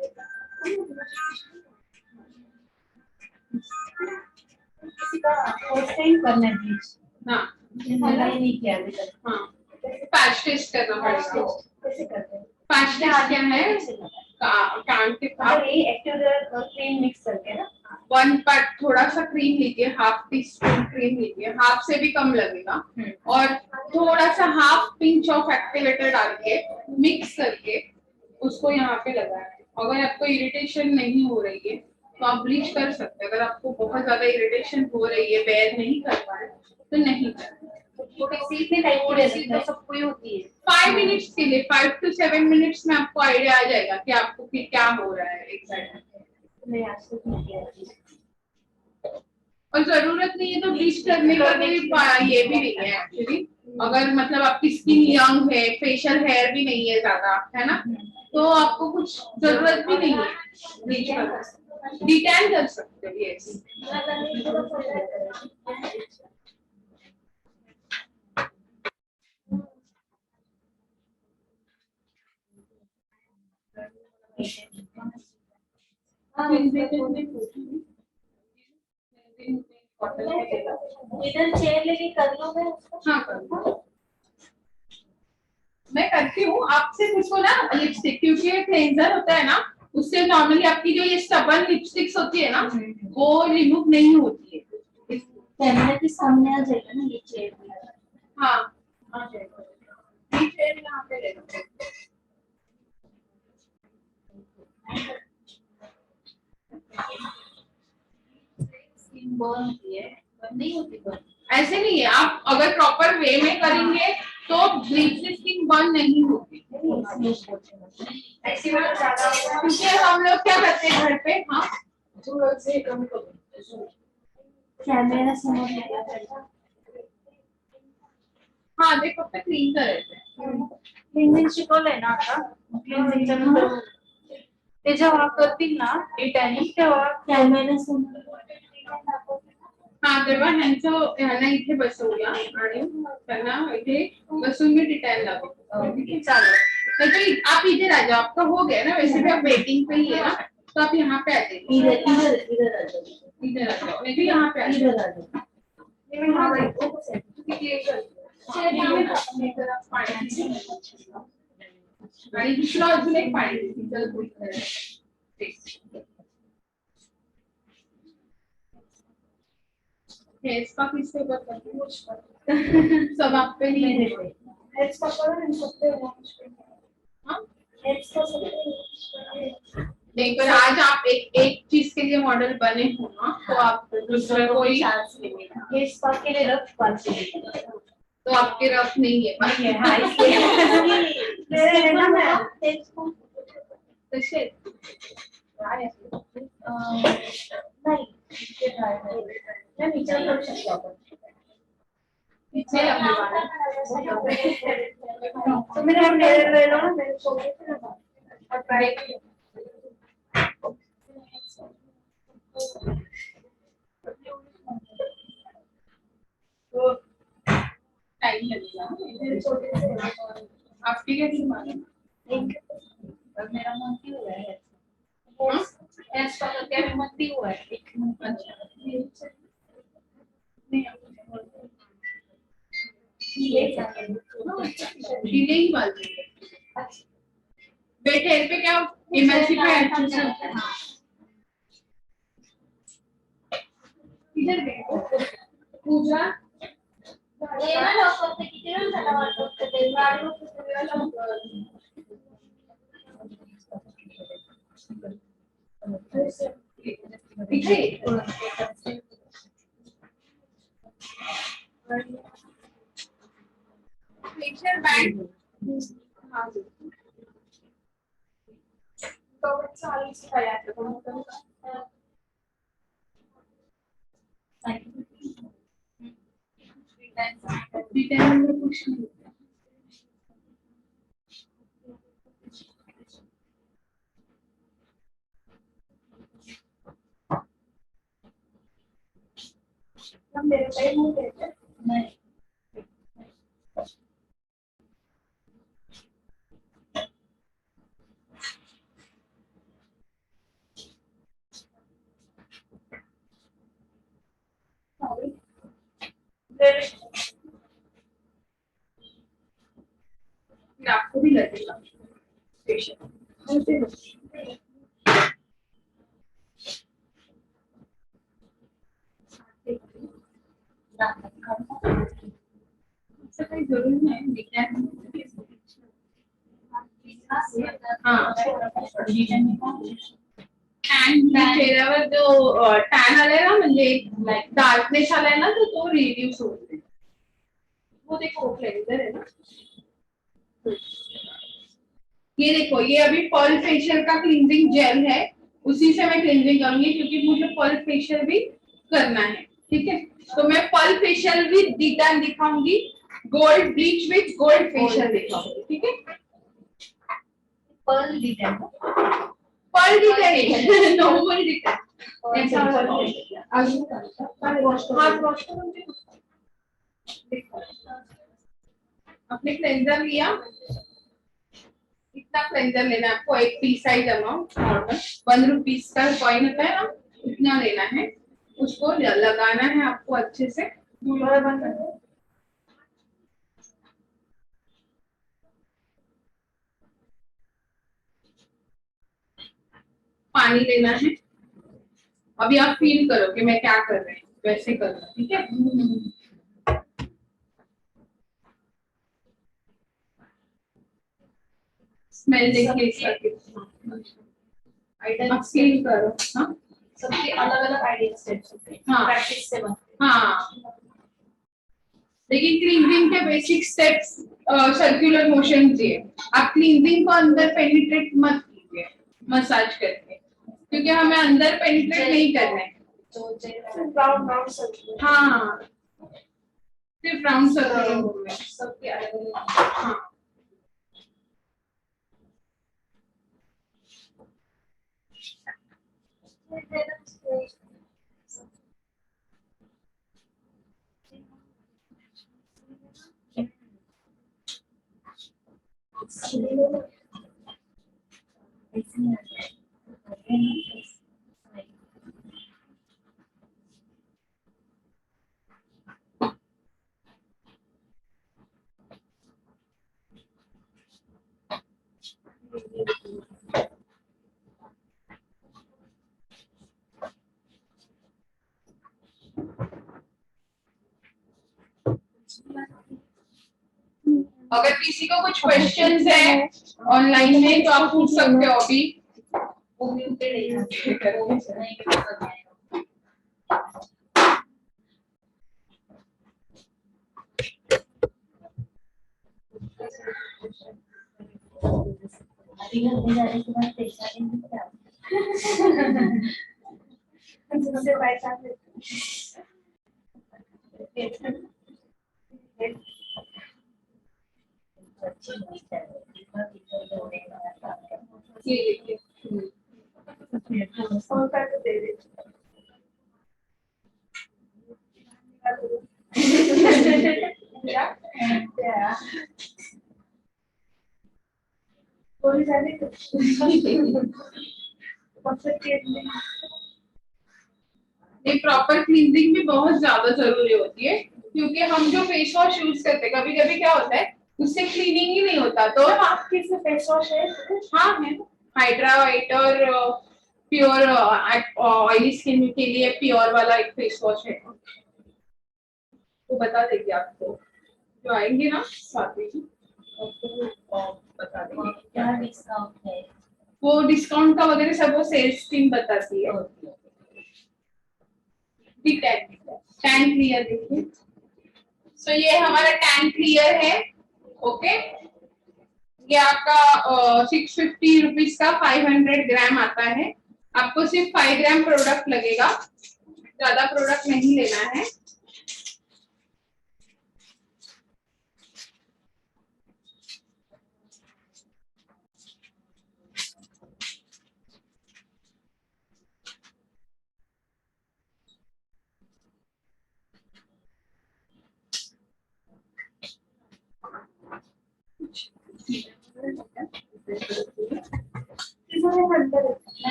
किसी का फर्स्ट टाइम करना है ब्लीच हाँ नहीं किया अभी तक। हाँ, पैच टेस्ट करना पड़ेगा। कैसे करते हैं? पैच टेस्ट क्या है, कान के पास ये एक्टिव क्रीम मिक्स करके ना 1 पार्ट थोड़ा सा क्रीम लीजिए, हाफ टी स्पून क्रीम लीजिए, हाफ से भी कम लगेगा, और थोड़ा सा हाफ पिंच ऑफ एक्टिवेटर डाल के मिक्स करके उसको यहाँ पे लगाएं। अगर आपको इरिटेशन नहीं हो रही है तो आप ब्लीच कर सकते हैं। अगर आपको बहुत ज्यादा इरिटेशन हो रही है, बेयर नहीं कर पा रहे तो नहीं करना। तो सबको ही होती है 5 मिनट्स के लिए, 5 to 7 मिनट्स में आपको आइडिया आ जाएगा कि आपको फिर क्या हो रहा है एग्जैक्टली। नहीं आज तक नहीं किया। और जरूरत नहीं है तो ब्लीच करने का कोई ये भी नहीं है एक्चुअली। अगर मतलब आपकी स्किन यंग है, फेशियल हेयर भी नहीं है ज्यादा, है ना, तो आपको कुछ जरूरत भी नहीं है ब्लीच करने। डिटैन कर सकते हैं। यस इधर चेयर लेके कर लो मैं उसको। हाँ कर लो। मैं करती हूँ। आप सिर्फ उसको ना लिपस्टिक, क्योंकि ये क्लेंजर होता है ना, उससे नॉर्मली आपकी जो ये स्टबन लिपस्टिक्स होती है ना वो रिमूव नहीं होती है। कैमरा के सामने आ जाएगा ना ये चेयर। हाँ आ जाएगा। ये चेयर यहाँ पे ले लो। नहीं होती ऐसे नहीं है, आप अगर प्रॉपर वे में करेंगे तो ब्लीच से स्किन बर्न नहीं होती। ऐसी बात ज्यादा क्योंकि हम लोग क्या करते हैं घर पे, हाँ थोड़ा से कम करो। कैमरा समझ लेगा। हाँ देखो पे क्लीन कर रहे थे। क्लीन्झिंग शिकवलंय ना आता क्लीन्झिंगच्या नंतर ते जेव्हा करतील ना डिटॅनिंग तेव्हा कैमरा समझ हाँ तेव्हा ह्यांना इथे बसवूया आणि त्यांना इथे बसून मी डिटेल लागू चालेल। तो आप इधर आ जाओ, आपका हो गया ना, वैसे भी आप वेटिंग पे ही है ना, तो आप यहाँ पे आ जाइए। इधर आ जाओ। इधर आ जाओ, नहीं तो यहाँ पे आ जाओ। इधर आ जाओ। हाँ भाई आणि दुसरा अजून एक पाणी हेयर स्पा किसके ऊपर करते हैं? सब आप पे नहीं देते। हेड स्पा करो इन सब पे हाँ हेड स्पा सब नहीं, पर आज आप एक चीज के लिए मॉडल बने हो ना, तो आप दूसरे कोई चांस मिलेगा ये इस बात के लिए रफ बात तो आपके रफ नहीं है बाकी है। हाँ इसलिए मेरे है ना मैं तसे नहीं मैं नीचे कर सकता हूँ पीछे अपने वाला तो मेरे ले लो ना मेरे को और ट्राई तो टाइम लगेगा। आपकी कैसी मालूम? मेरा मंथली हुआ है हाँ? ऐसा क्या मंथली हुआ है एक अच्छा ढीले ही बाल वेट हेयर पे क्या इमल्सी पे अच्छे से होता है। इधर देखो पूजा ये ना लोग से कितने ना ज़्यादा बात करते हैं गाड़ी में कुछ भी वाला पीछे लेक्चर बैंड हाँ जी तो बच्चा आगे सिखाया था तो डिटेल में कुछ नहीं हम मेरे पे मुंह देते नहीं आपको भी लगेगा कोई जरूरी नहीं दिखना चेहऱ्यावर जो टॅन आलाय ना म्हणजे डार्कनेस आलाय ना तो रिड्यूस होते वो देखो क्लेंजर है ना ये देखो ये अभी पर्ल फेशियल का क्लींजिंग जेल है उसी से मैं क्लींजिंग करूंगी क्योंकि मुझे पर्ल फेशियल भी करना है ठीक है तो मैं पर्ल फेशियल विद डिटैन दिखाऊंगी gold bleach with gold facial दिखाऊंगी ठीक है pearl detail pearl detan normal detan ऐसा आपने क्लेंजर लिया इतना क्लेंजर लेना है आपको एक pea size amount normal 1 rupees का कॉइन होता है ना इतना लेना है उसको लगाना है आपको अच्छे से पानी लेना है अभी आप फील करो कि मैं क्या कर रही हूँ वैसे करो ठीक है स्मेल देखिए इसका कितना आइडिया फील करो हाँ सबके अलग अलग आइडिया स्टेप्स होते हैं हाँ। प्रैक्टिस से बनते हाँ लेकिन क्लींजिंग के बेसिक स्टेप्स सर्कुलर मोशन चाहिए आप क्लींजिंग को अंदर पेनिट्रेट मत कीजिए मसाज करके क्योंकि हमें अंदर पेनिट्रेट नहीं करना है तो ब्राउन ब्राउन सर्कुलर हाँ सिर्फ राउंड सर्कुलर मूवमेंट सबके अलग अलग हाँ अगर किसी को कुछ क्वेश्चंस है ऑनलाइन में तो आप पूछ सकते हो अभी वो म्यूटेड है यहाँ पे। वो नहीं कर सकते। अभी घर में जाने के बाद पैसा नहीं क्या जिससे पैसा ये देखिए और पैसे दे दे। क्या क्या कोई जाने ये प्रॉपर क्लींजिंग भी बहुत ज्यादा जरूरी होती है, क्योंकि हम जो फेस वॉश यूज करते हैं कभी कभी क्या होता है उससे क्लीनिंग ही नहीं होता। तो आपके इसमें फेस वॉश है? हाँ है, हाइड्रा वाइट और प्योर ऑयली स्किन के लिए प्योर वाला एक फेस वॉश है, तो बता देंगे आपको जो आएंगे ना साथ में ही, आपको बता देंगे क्या डिस्काउंट है वो डिस्काउंट का वगैरह सब वो सेल्स टीम बताती है। टैन क्लियर देखिए, सो ये हमारा टैन क्लियर है। ओके, ये आपका 650 रुपीज का 500 ग्राम आता है। आपको सिर्फ 5 ग्राम प्रोडक्ट लगेगा, ज्यादा प्रोडक्ट नहीं लेना है।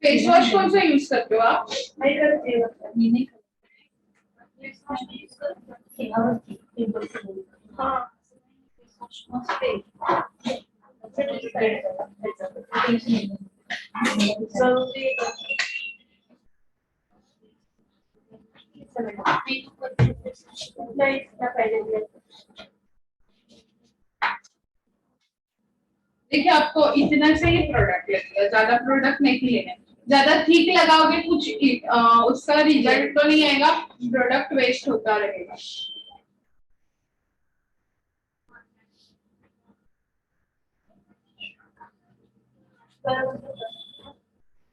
फेस वॉश कौन सा यूज करते हो आप? नहीं करते नहीं हाँ जरूरी नहीं इतना पहले दिया। देखिए आपको इतना से ही प्रोडक्ट लगेगा, ज्यादा प्रोडक्ट नहीं लेना है। ज्यादा ठीक लगाओगे कुछ उसका रिजल्ट तो नहीं आएगा, प्रोडक्ट वेस्ट होता रहेगा।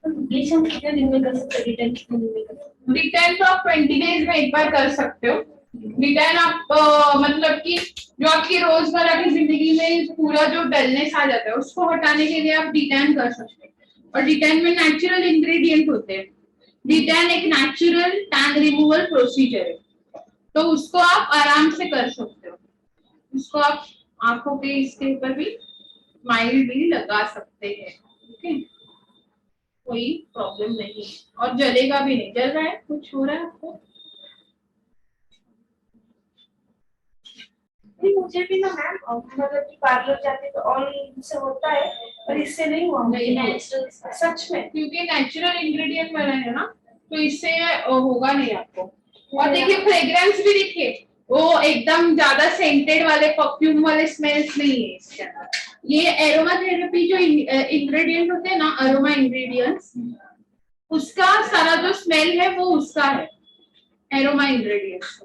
रिटर्न कितने दिन में कर सकते हैं? रिटर्न कितने दिन में कर सकते रिटर्न तो आप 20 डेज में एक बार कर सकते हो। रिटर्न आप मतलब कि जो आपकी रोजमर्रा की जिंदगी में पूरा जो डलनेस आ जाता है उसको हटाने के लिए आप रिटर्न कर सकते हैं। और रिटर्न में नेचुरल इंग्रेडिएंट होते हैं। रिटर्न एक नेचुरल टैन रिमूवल प्रोसीजर है, तो उसको आप आराम से कर सकते हो। उसको आप आंखों के इसके ऊपर भी माइल्डली लगा सकते हैं। ओके, कोई प्रॉब्लम नहीं है और जलेगा भी नहीं। जल रहा है, कुछ हो रहा है आपको? नहीं मुझे भी ना मैम मतलब कि पार्लर जाते तो ऑल से होता है पर इससे नहीं हुआ मुझे नेचुरल सच में, क्योंकि नेचुरल इंग्रेडिएंट बना है ना, तो इससे होगा नहीं आपको। और देखिए फ्रेग्रेंस भी देखिए, वो एकदम ज्यादा सेंटेड वाले परफ्यूम वाले स्मेल्स नहीं है इसके अंदर। ये एरोमा थेरेपी जो इंग्रेडिएंट होते हैं ना, अरोमा इंग्रेडिएंट्स, उसका सारा जो स्मेल है वो उसका है, एरोमा इंग्रेडिएंट्स।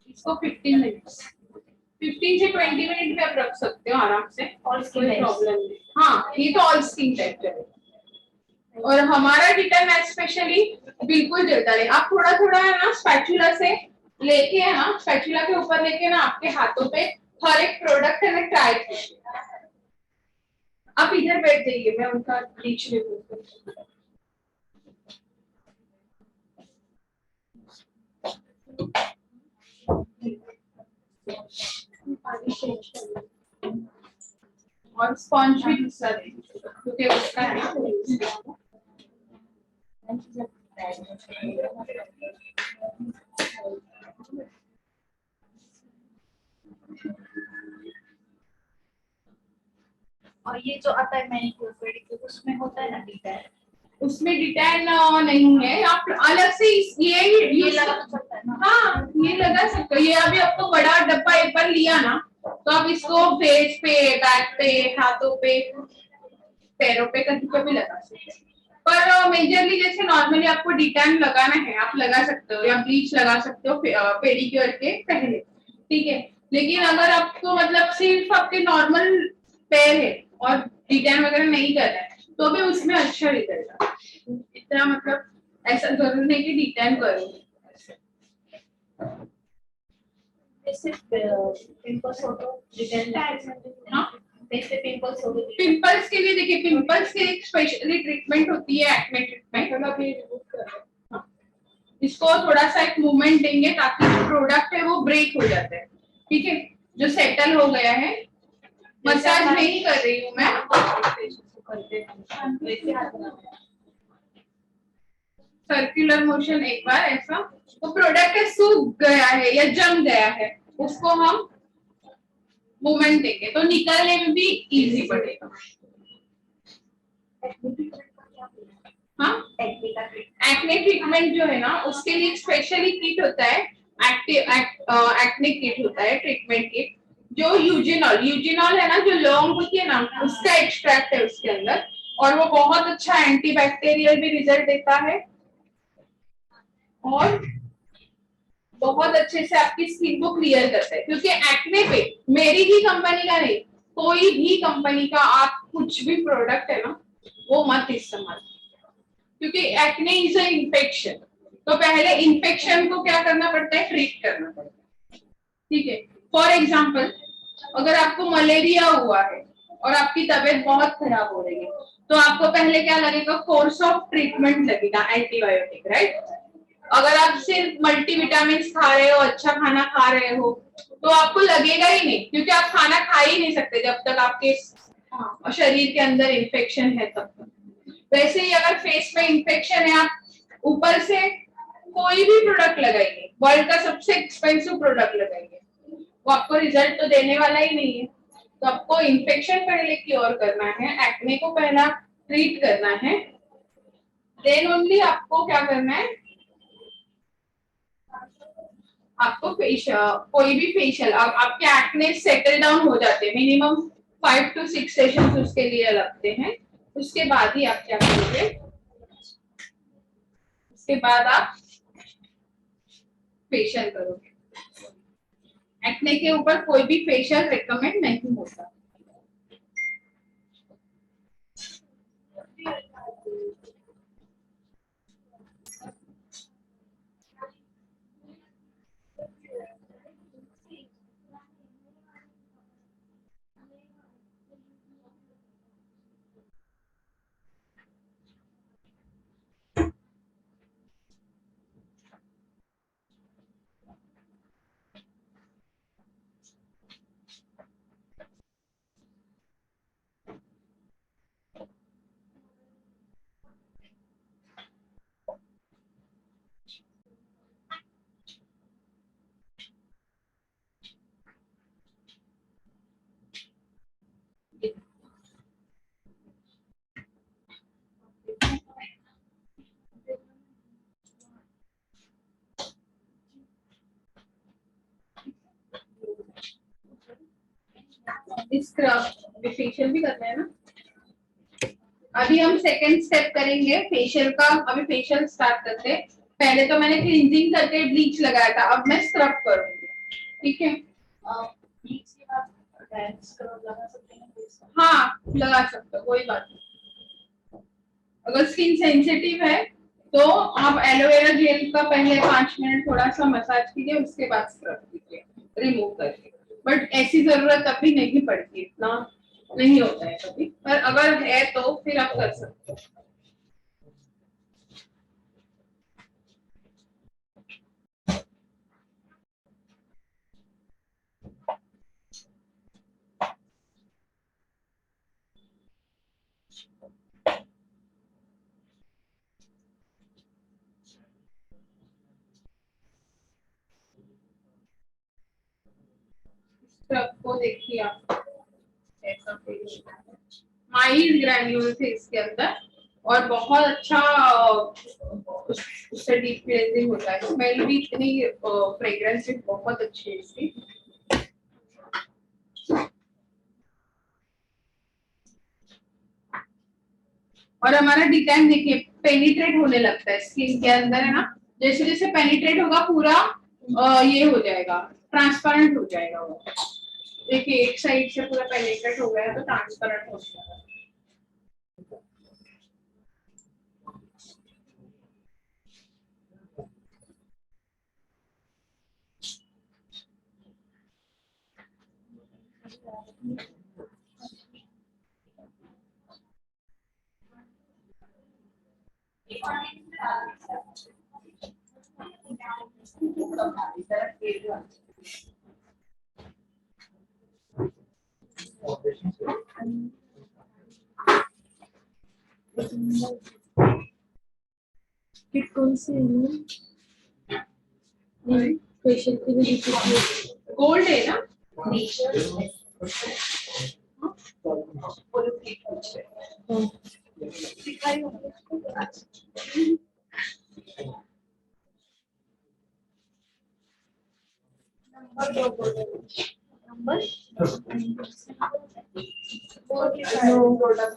इसको 15 से 20 मिनट में आप रख सकते हो आराम से, ऑल कोई स्किन प्रॉब्लम नहीं। हाँ, ये तो ऑल स्किन टाइप चलेगा। और हमारा डिटर्न स्पेशली बिल्कुल जलता नहीं। आप थोड़ा थोड़ा है ना स्पैचुला से लेके है ना, स्पैचुला के ऊपर लेके ना आपके हाथों पे हर एक प्रोडक्ट है ना ट्राई कीजिए। आप इधर बैठ जाइए, मैं उनका रीच रिव्यू करती हूँ। और स्पॉन्ज भी दूसरा दे क्योंकि उसका है ना। और ये जो आता है मैनिक्योर पेडिक्योर उसमें होता है ना डिटेल, उसमें डिटेल नहीं है, आप अलग से ये लगा सकता है ना। हाँ ये लगा सकते हो। ये अभी आपको बड़ा डब्बा एक बार लिया ना, तो आप इसको फेस पे, बैक पे, हाथों पे, पैरों पे, कहीं पे भी लगा सकते हैं। पर मेजरली जैसे नॉर्मली आपको डिटैन लगाना है, आप लगा सकते हो, या ब्लीच लगा सकते हो पेडिक्योर के पहले, ठीक है। लेकिन अगर आपको मतलब सिर्फ आपके नॉर्मल पैर है और डिटैन वगैरह नहीं करना है, तो भी उसमें अच्छा रिजल्ट है। इतना मतलब ऐसा जरूर नहीं कि डिटैन करो। सिर्फ पिंपल्स हो तो डिटेल हाँ जैसे पिंपल्स हो तो पिंपल्स के लिए देखिए, पिंपल्स के लिए स्पेशली ट्रीटमेंट होती है एक्ने ट्रीटमेंट। हाँ, इसको थोड़ा सा एक मूवमेंट देंगे ताकि जो प्रोडक्ट है वो ब्रेक हो जाता है, ठीक है, जो सेटल हो गया है। मसाज नहीं कर रही हूँ मैं, सर्कुलर मोशन एक बार ऐसा, वो प्रोडक्ट सूख गया है या जम गया है, उसको हम मूवमेंट देंगे तो निकलने में भी इजी पड़ेगा। हाँ, एक्ने ट्रीटमेंट जो है ना, उसके लिए स्पेशली किट होता है, एक्ने किट होता है, ट्रीटमेंट किट, जो यूजिनॉल है ना, जो लौंग होती है ना, उसका एक्सट्रैक्ट है उसके अंदर, और वो बहुत अच्छा एंटीबैक्टीरियल भी रिजल्ट देता है और बहुत अच्छे से आपकी स्किन को क्लियर करता है। क्योंकि एक्ने पे मेरी ही कंपनी का नहीं, कोई भी कंपनी का आप कुछ भी प्रोडक्ट है ना, वो मत इस्तेमाल, क्योंकि एक्ने इज अ इन्फेक्शन। तो पहले इन्फेक्शन को क्या करना पड़ता है, ट्रीट करना पड़ता है, ठीक है। फॉर एग्जाम्पल, अगर आपको मलेरिया हुआ है और आपकी तबीयत बहुत खराब हो रही है, तो आपको पहले क्या लगेगा, कोर्स ऑफ ट्रीटमेंट लगेगा, एंटीबायोटिक, राइट। अगर आप सिर्फ मल्टीविटामिन खा रहे हो, अच्छा खाना खा रहे हो, तो आपको लगेगा ही नहीं, क्योंकि आप खाना खा ही नहीं सकते जब तक आपके शरीर के अंदर इन्फेक्शन है तब तक। वैसे ही अगर फेस में इन्फेक्शन है, आप ऊपर से कोई भी प्रोडक्ट लगाइए, वर्ल्ड का सबसे एक्सपेंसिव प्रोडक्ट लगाइए, वो आपको रिजल्ट तो देने वाला ही नहीं है। तो आपको इन्फेक्शन पहले क्योर करना है, एक्ने को पहला ट्रीट करना है, देन ओनली आपको क्या करना है, आपको कोई भी फेशियल, आपके एक्ने सेटल डाउन हो जाते हैं, मिनिमम 5 to 6 सेशंस उसके लिए लगते हैं। उसके बाद ही आप क्या करोगे, उसके बाद आप फेशियल करोगे। एक्ने के ऊपर कोई भी फेशियल रेकमेंड नहीं होता। फेशियल भी करना है ना। अभी हम सेकेंड स्टेप करेंगे फेशियल का। अभी फेशियल स्टार्ट करते हैं। पहले तो मैंने क्लींजिंग करके ब्लीच लगाया था, अब मैं स्क्रब करूंगी, ठीक है। ब्लीच के बाद स्क्रब लगा सकते हैं फेस पर? हाँ लगा सकते हो, कोई बात नहीं। अगर स्किन सेंसिटिव है तो आप एलोवेरा जेल का पहले 5 मिनट थोड़ा सा मसाज कीजिए, उसके बाद स्क्रब कीजिए रिमूव करके। बट ऐसी जरूरत अभी नहीं पड़ती, इतना नहीं होता है कभी, पर अगर है तो फिर आप कर सकते हो। स्क्रब को देखिए आप, ऐसा माइल्ड ग्रैन्यूल थे इसके अंदर और बहुत अच्छा उससे डीप क्लींजिंग होता है। स्मेल भी इतनी, फ्रेग्रेंस भी बहुत अच्छी है इसकी। और हमारा डिटैन देखिए पेनिट्रेट होने लगता है स्किन के अंदर, है ना। जैसे जैसे पेनिट्रेट होगा पूरा ये हो जाएगा, ट्रांसपेरेंट हो जाएगा वो। देखिए एक साइड से पूरा पेनिट्रेट हो गया तो ट्रांसपेरेंट हो जाएगा। किट कौन सी है? फेशियल के लिए गोल्ड है ना।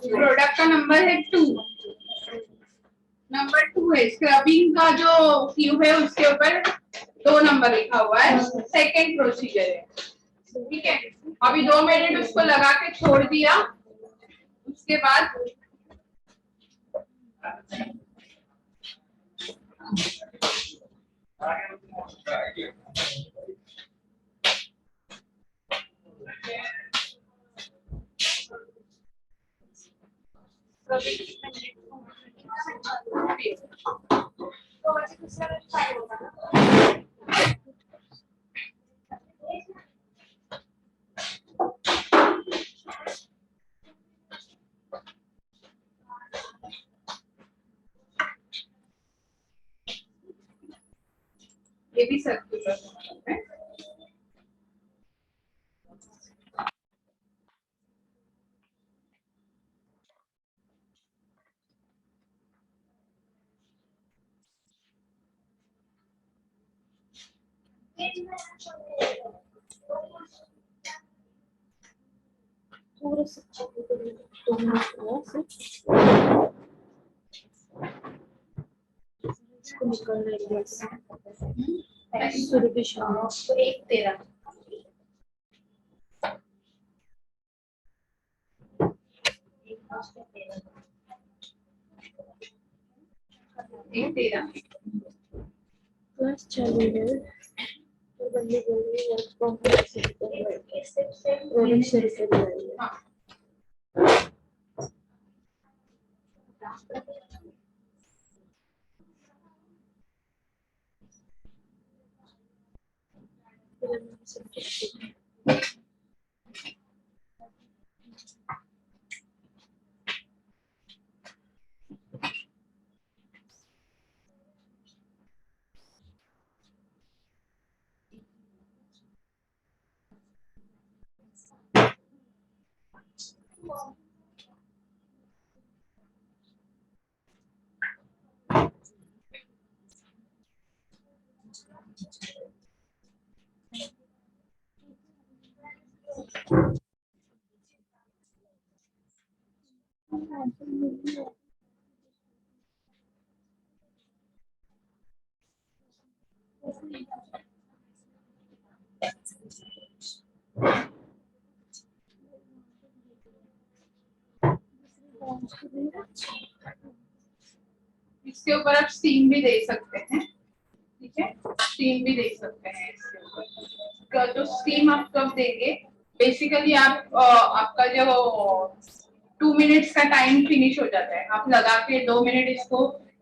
प्रोडक्ट का नंबर है 2, नंबर 2 है। स्क्रबिंग का जो ट्यूब है उसके ऊपर 2 नंबर लिखा हुआ है, सेकेंड प्रोसीजर है, ठीक है। अभी 2 मिनट उसको लगा के छोड़ दिया, उसके बाद ये भी सर्कुलर है। थोड़ा सा तो इसको निकालना है गैस से। सुरभि शर्मा तो 1:13 क्लास चालू है तो बंदी बोल रही है work from home product share कर रही है। हाँ इसके ऊपर आप स्टीम भी दे सकते हैं, ठीक है। स्टीम भी दे सकते हैं इसके ऊपर। तो स्टीम आप कब देंगे, बेसिकली आप आपका जो 2 मिनट्स का टाइम फिनिश हो जाता है, आप लगा के 2 मिनट इसको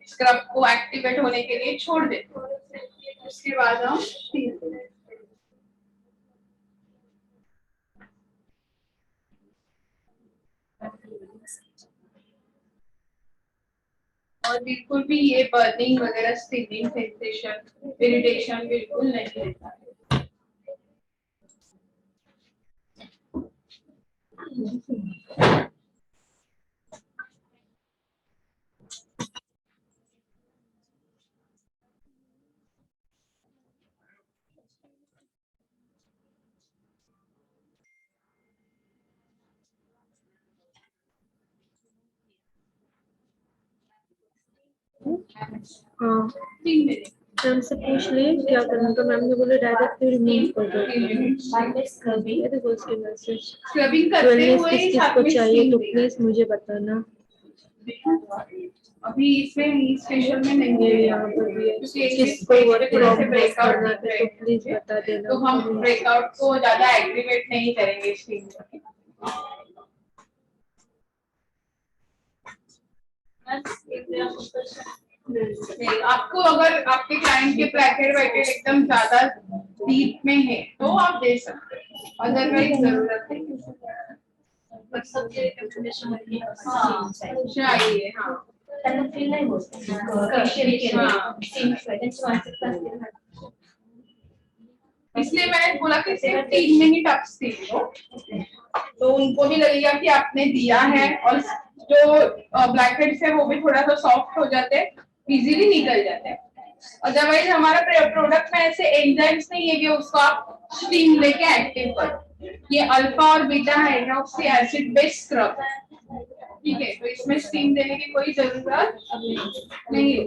स्क्रब को एक्टिवेट होने के लिए छोड़ देते हैं, उसके बाद हम स्टीम देते हैं। और बिल्कुल भी ये बर्निंग वगैरह, स्टिंगिंग सेंसेशन, इरिटेशन बिल्कुल नहीं रहता है। हाँ 3 मिनट। मैम से पूछ लिए क्या करना, तो मैम ने बोला डायरेक्ट रिमूव कर दो। by scrubbing. ये देखो उसके मैसेज, स्क्रबिंग करते वेलनेस हुए किस साथ को में चाहिए steam तो देना। प्लीज मुझे बताना। अभी इसमें इस फेशियल में नहीं ये है यहाँ पर भी है, क्योंकि एक किसको पेज पे वर्क थोड़े से करना ब्रेकआउट है तो प्लीज बता देना। तो हम ब्रेकआउट को ज्यादा एक्टिवेट नहीं करेंगे स्टीम में। नहीं, आपको अगर आपके क्लाइंट के ब्रैकेट वैकेट एकदम ज्यादा डीप में है तो आप दे सकते हैं, अदरवाइज जरूरत नहीं। चाहिए हाँ। त्यांना फील नाही होत फेशियल केलं स्टीम त्यांची मानसिकता असते ना. इसलिए मैंने बोला कि सिर्फ 3 मिनट आप स्टीम लो, तो उनको भी लगेगा कि आपने दिया है और जो ब्लैकहेड्स है वो भी थोड़ा सा सॉफ्ट हो जाते हैं, इजीली निकल जाते हैं। अदरवाइज हमारा प्रोडक्ट में ऐसे एंजाइम्स नहीं है कि उसको आप स्टीम लेके एक्टिव करो। ये अल्फा और beta hydroxy acid based scrub, ठीक है, तो इसमें स्टीम देने की कोई जरूरत नहीं है।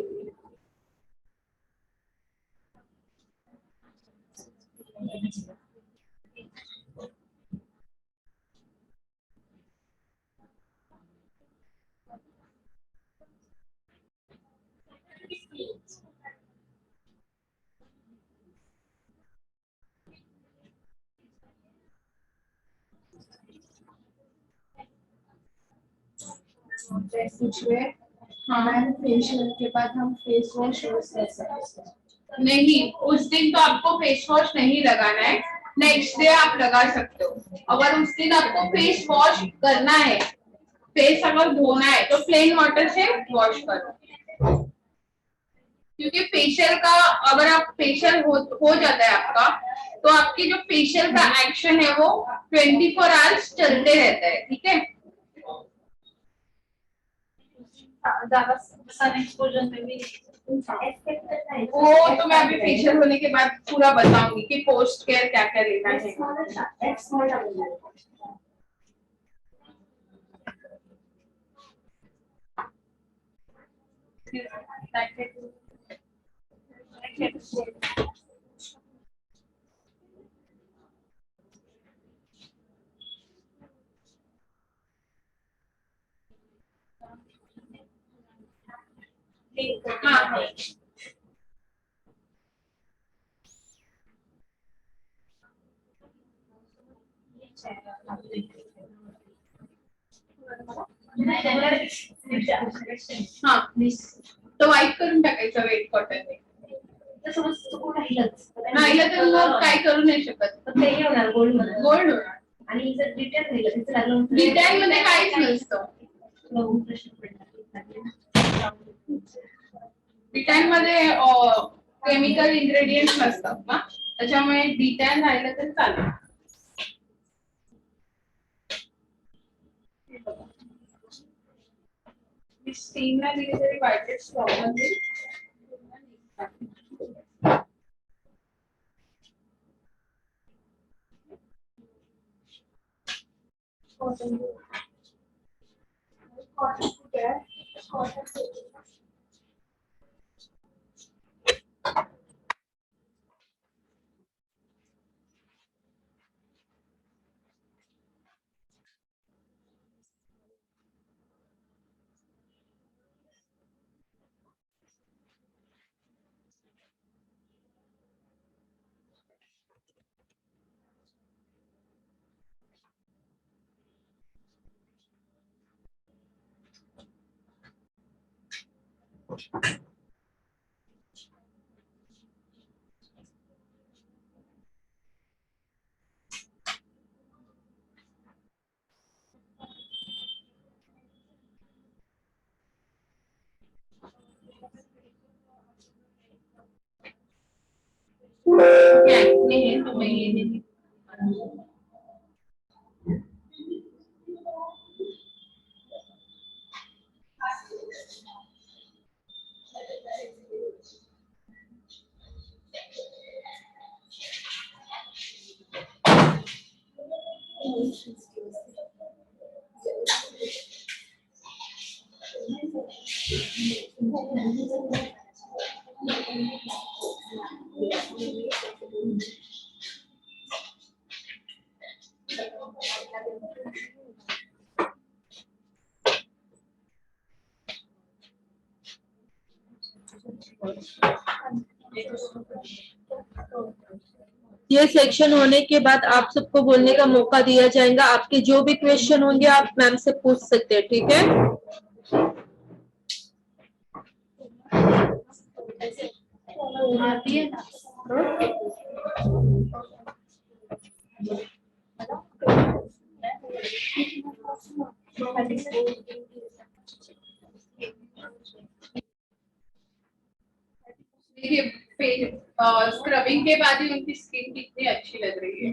मैम फेशियल के बाद हम फेस वॉश यूज कर सकते हैं. नहीं, उस दिन तो आपको फेस वॉश नहीं लगाना है, नेक्स्ट डे आप लगा सकते हो। अगर उस दिन आपको फेस वॉश करना है, फेस अगर धोना है तो प्लेन वाटर से वॉश करो, क्योंकि फेशियल का अगर आप फेशियल हो जाता है आपका, तो आपकी जो फेशियल का एक्शन है वो 24 आवर्स चलते रहता है, ठीक है। ज्यादा सन एक्सपोजर में भी वो तो मैं अभी फेशियल होने के बाद पूरा बताऊंगी कि पोस्ट केयर क्या क्या लेना है। हाँ हाँ हाँ, तो वाईट करून टाकायचं वेट कॉटन राहिलं तर मग काय करू नाही शकत, ते होणार गोल्ड मध्ये गोल्ड होणार। आणि जर डिटेल राहिलं तिचं लागलं डिटेल मध्ये काहीच नसतं, प्रश्न पडला. डिटॅन मध्ये केमिकल इन्ग्रेडियंट्स नसतात ना, त्याच्यामुळे डिटॅन राहिलं तर चालेल। स्टीम ना दिली तरी व्हाईटेड स्टॉक मध्ये नहीं है तो मैं ये नहीं ये सेक्शन होने के बाद आप सबको बोलने का मौका दिया जाएगा। आपके जो भी क्वेश्चन होंगे आप मैम से पूछ सकते हैं, ठीक है। देखिए स्क्रबिंग के बाद ही उनकी स्किन कितनी अच्छी लग रही है।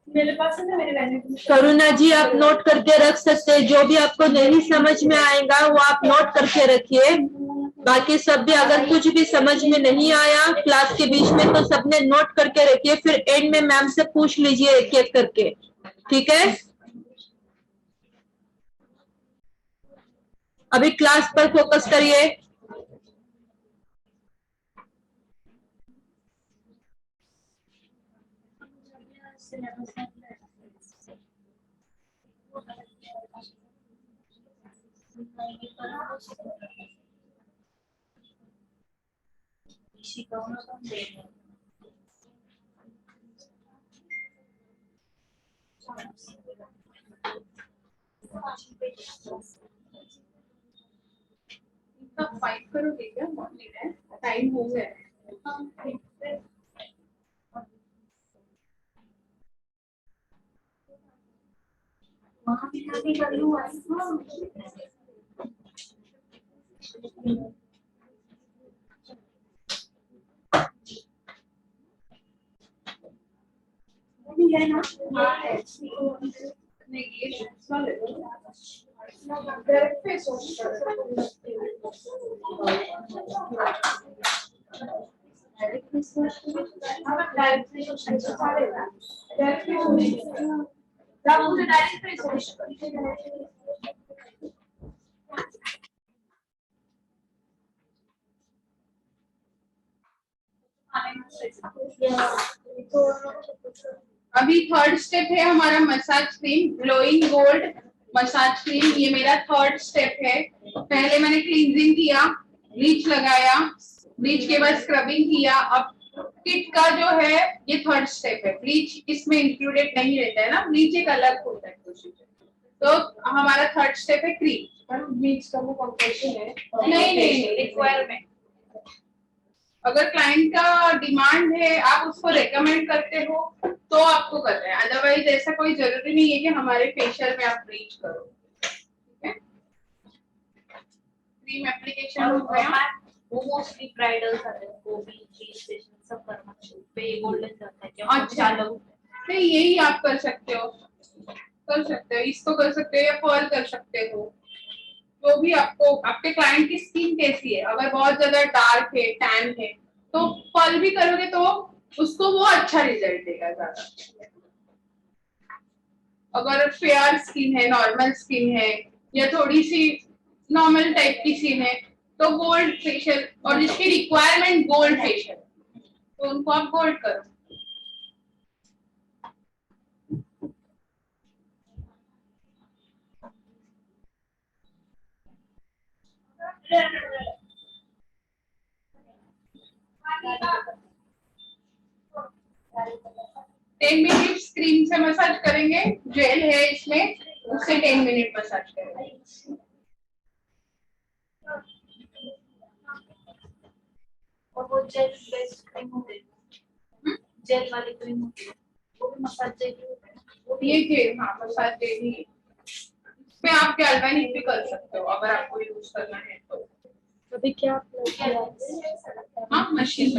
मेरे पास है ना, मेरे वैल्यू करुणा जी आप नोट करके रख सकते हैं। जो भी आपको नहीं समझ में आएगा वो आप नोट करके रखिए। बाकी सब भी अगर कुछ भी समझ में नहीं आया क्लास के बीच में तो सबने नोट करके रखिए, फिर एंड में मैम से पूछ लीजिए एक एक करके, ठीक है। अभी क्लास पर फोकस करिए। फाइट करोगे क्या? टाइम हो गया है। वहाँ भी कर लूँ। है ना? नहीं ये वाले डायरेक्ट फेस वॉश अभी थर्ड स्टेप है हमारा massage cream, glowing gold massage cream. ये मेरा थर्ड स्टेप है। पहले मैंने क्लींजिंग किया, ब्लीच लगाया, ब्लीच के बाद स्क्रबिंग किया। अब किट का जो है ये थर्ड स्टेप है। ब्लीच इसमें इंक्लूडेड नहीं रहता है ना, ब्लीच एक अलग होता है प्रोसीजर। तो हमारा थर्ड स्टेप है क्रीम। ब्लीच का वो कंपल्सन है? नहीं रिक्वायरमेंट। अगर क्लाइंट का डिमांड है, आप उसको रेकमेंड करते हो तो आपको करना है, अदरवाइज ऐसा कोई जरूरी नहीं है कि हमारे फेशियल में आप ब्लीच करो, ठीक है। क्रीम एप्लीकेशन हो गया। वो मोस्टली ब्राइडल्स आते हैं, वो भी ब्लीच फेशियल सब करना चाहिए पे गोल्डन जाता है क्या? अच्छा नहीं, यही आप कर सकते हो, इसको कर सकते हो या पर्ल कर सकते हो। जो भी आपको, आपके क्लाइंट की स्किन कैसी है, अगर बहुत ज्यादा डार्क है, टैन है, तो पर्ल भी करोगे तो उसको वो अच्छा रिजल्ट देगा ज्यादा। अगर फेयर स्किन है, नॉर्मल स्किन है या थोड़ी सी नॉर्मल टाइप की स्किन है तो गोल्ड फेशियल, और जिसकी रिक्वायरमेंट गोल्ड फेशियल तो उनको आप गोल्ड करो। टेन मिनट क्रीम से मसाज करेंगे, जेल है इसमें, उससे 10 मिनट मसाज करेंगे। और वो जेल बेस्ड क्रीम होते हैं, जेल वाली क्रीम होती है वो भी मसाज जेल होता है वो भी ये जेल, हाँ मसाज जेल ही। इसमें आप गैल्वेनिक भी कर सकते हो अगर आपको यूज करना है तो। अभी क्या अप्लाई किया आपने? हाँ मशीन।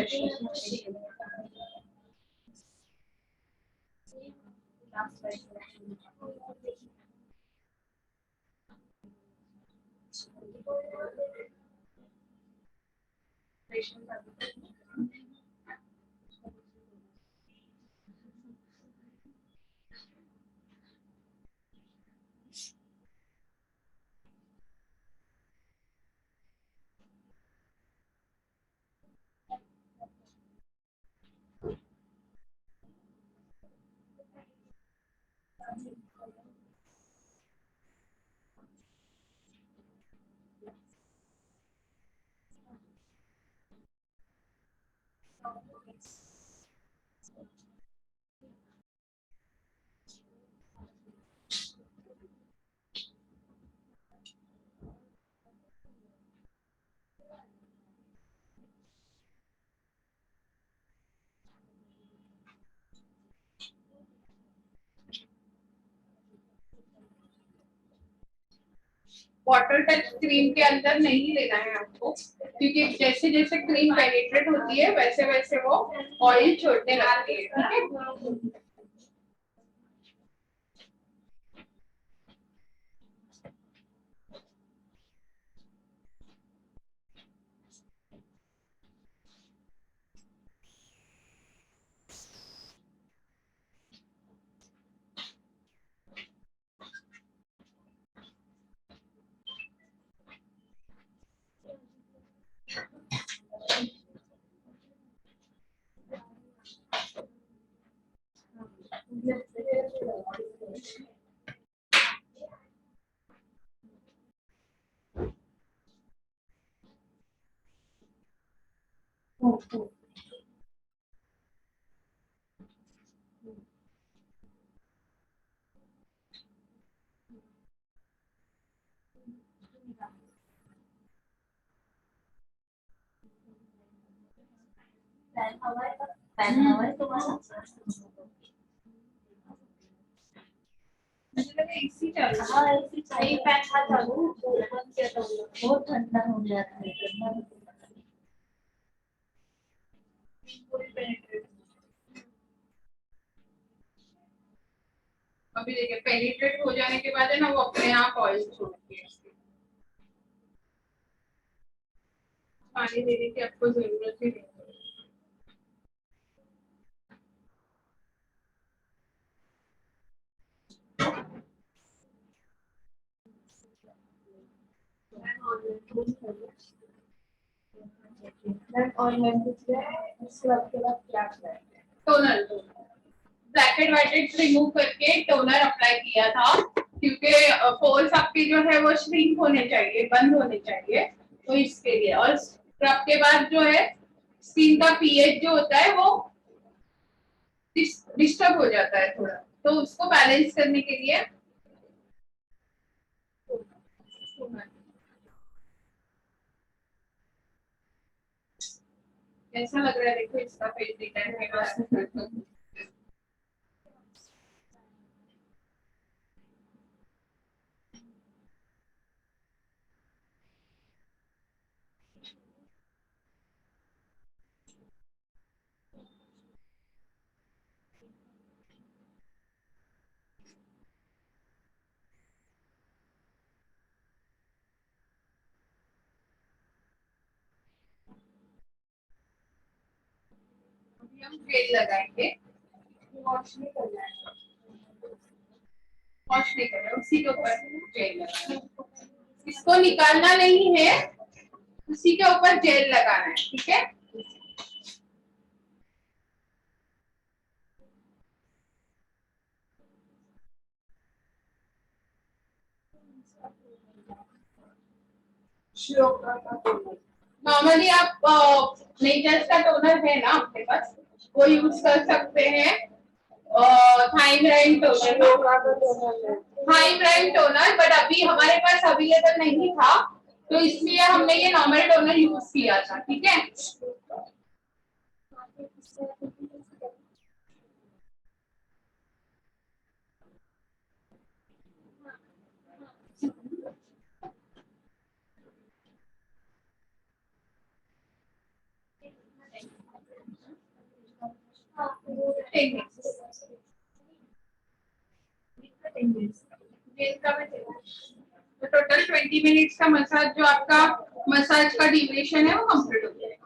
वाटर टच क्रीम के अंदर नहीं लेना है आपको, क्योंकि जैसे जैसे क्रीम पेनिट्रेट होती है वैसे वैसे वो ऑयल छोड़ने लगती है, ठीक है। मुझे लगा इसी चल रहा है। सही फैन था चालू तो बंद किया था बहुत ठंडा हो गया था पूरी पेनिट्रेट। अभी देखिए पेनिट्रेट हो जाने के बाद है ना वो अपने आप ऑयल छोड़ती है। पानी देने की आपको जरूरत ही नहीं। Toner black and white remove करके टोनर अप्लाई किया था, क्योंकि पोर्स आपके जो है वो श्रिंक होने चाहिए, बंद होने चाहिए, तो इसके लिए। और स्क्रब के बाद जो है स्किन का पीएच जो होता है वो डिस्टर्ब हो जाता है थोड़ा, तो उसको बैलेंस करने के लिए कैसा लग रहा है देखो इसका फेस डिजाइन के बाद। अभी हम जेल लगाएंगे, वॉश नहीं करना है, वॉश नहीं करना, उसी के ऊपर जेल लगाना है। इसको निकालना नहीं है, उसी के ऊपर जेल लगाना है, ठीक है। नॉर्मली आप नेचर्स का टोनर है ना आपके पास, वो यूज कर सकते हैं। Thyme toner, thyme toner, but अभी हमारे पास अवेलेबल नहीं था, तो इसलिए हमने ये नॉर्मल टोनर यूज किया था, ठीक है। 10 minutes. दिन का भी 10 minutes. तो टोटल 20 मिनट्स का मसाज, जो आपका मसाज का ड्यूरेशन है वो कंप्लीट हो जाएगा.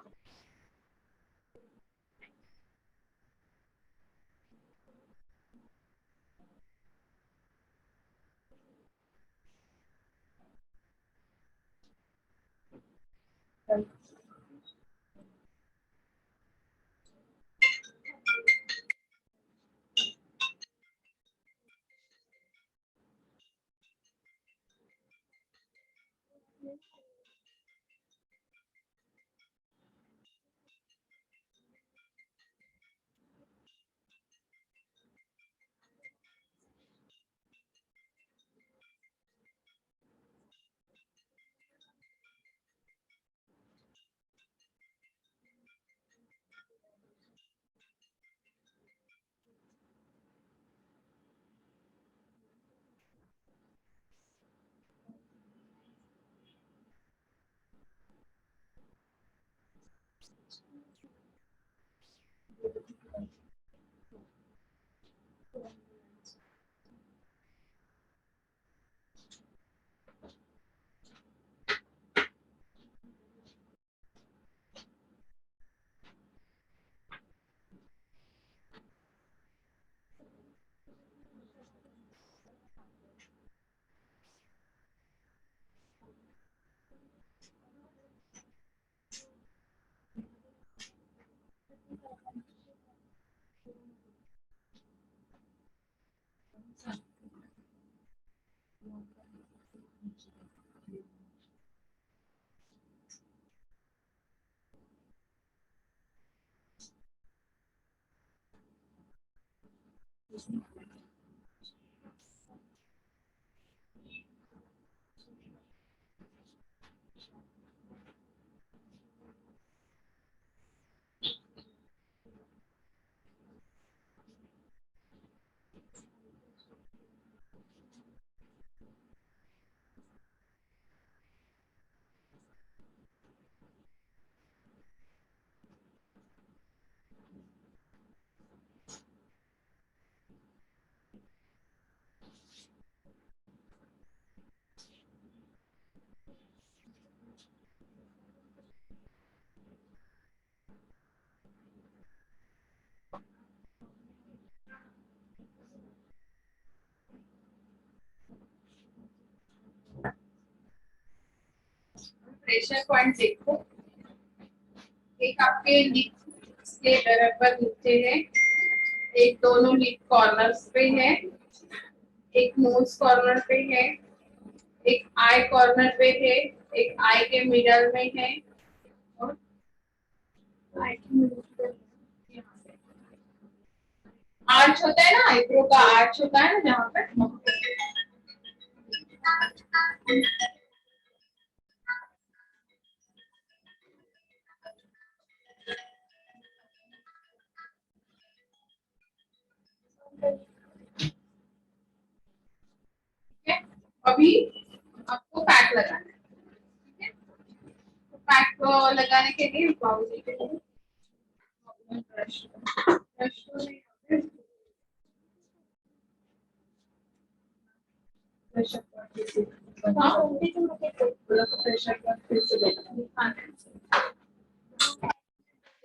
प्रेशर पॉइंट देखो, एक आपके लिप के बराबर नीचे है, एक दोनों लिप कॉर्नर्स पे है, एक नोज कॉर्नर पे है, एक आई कॉर्नर पे है, एक आई के मिडल में है, और आई के मिडल पे यहाँ पे आर्च होता है ना, आईब्रो का आर्च होता है ना जहाँ पे. ठीक है, अभी आपको पैक लगाना है. ठीक है, तो पैक लगाने के लिए बाउल के लिए ब्रश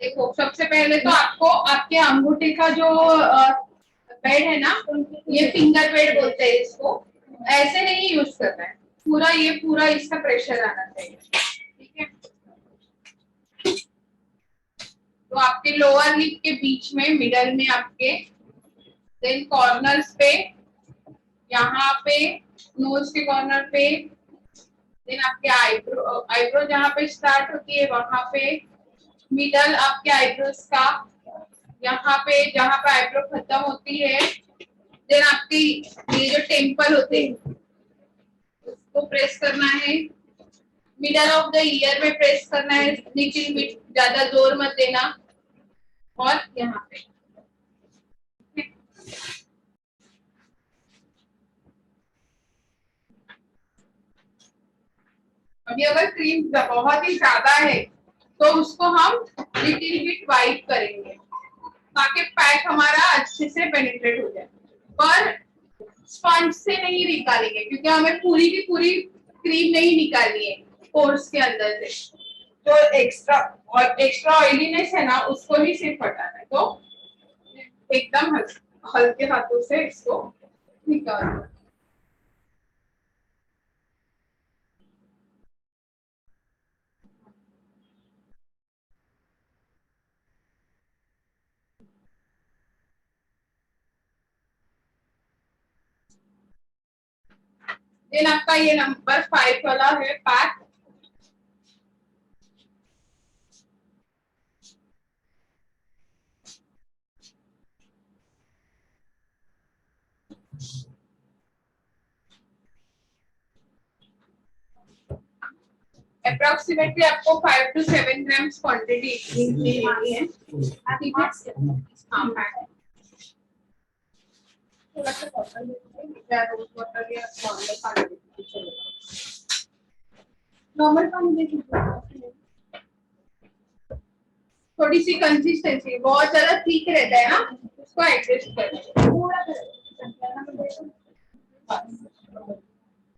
देखो, सबसे पहले तो आपको आपके अंगूठे का जो बेड है ना, ये फिंगर बेड बोलते हैं इसको, ऐसे नहीं यूज करना है, पूरा ये पूरा इसका प्रेशर आना चाहिए. ठीक है, तो आपके लोअर लिप के बीच में, मिडल में आपके, देन कॉर्नर्स पे, यहाँ पे नोज के कॉर्नर पे, देन आपके आईब्रो जहाँ पे स्टार्ट होती है वहां पे, मिडल आपके आईब्रोज का, यहाँ पे जहाँ पे आईब्रो खत्म होती है, देन आपकी ये जो टेम्पल होते हैं उसको प्रेस करना है, मिडल ऑफ द ईयर में प्रेस करना है, लिटिल बिट, ज्यादा जोर मत देना, और यहाँ पे. अभी अगर क्रीम बहुत ही ज्यादा है तो उसको हम लिटिल बिट वाइट करेंगे ताकि पैक हमारा से पेनिट्रेट हो जाए, पर स्पंज से नहीं निकालेंगे क्योंकि हमें पूरी की पूरी क्रीम नहीं निकालनी है पोर्स के अंदर से। जो एक्स्ट्रा ऑयलीनेस है ना उसको ही सिर्फ हटाना है। तो एकदम हल्के हाथों से इसको निकालो। देन आपका ये नंबर 5 वाला है पैक। अप्रोक्सीमेटली आपको 5 to 7 ग्राम्स क्वांटिटी लेनी है। ठीक है, हाँ पैक। थोड़ा सा बॉटल या रोज वाटर या नॉर्मल पानी दे चलेगा। नॉर्मल पानी दे दीजिए। थोड़ी सी कंसिस्टेंसी बहुत ज्यादा ठीक रहता है ना, उसको एडजस्ट कर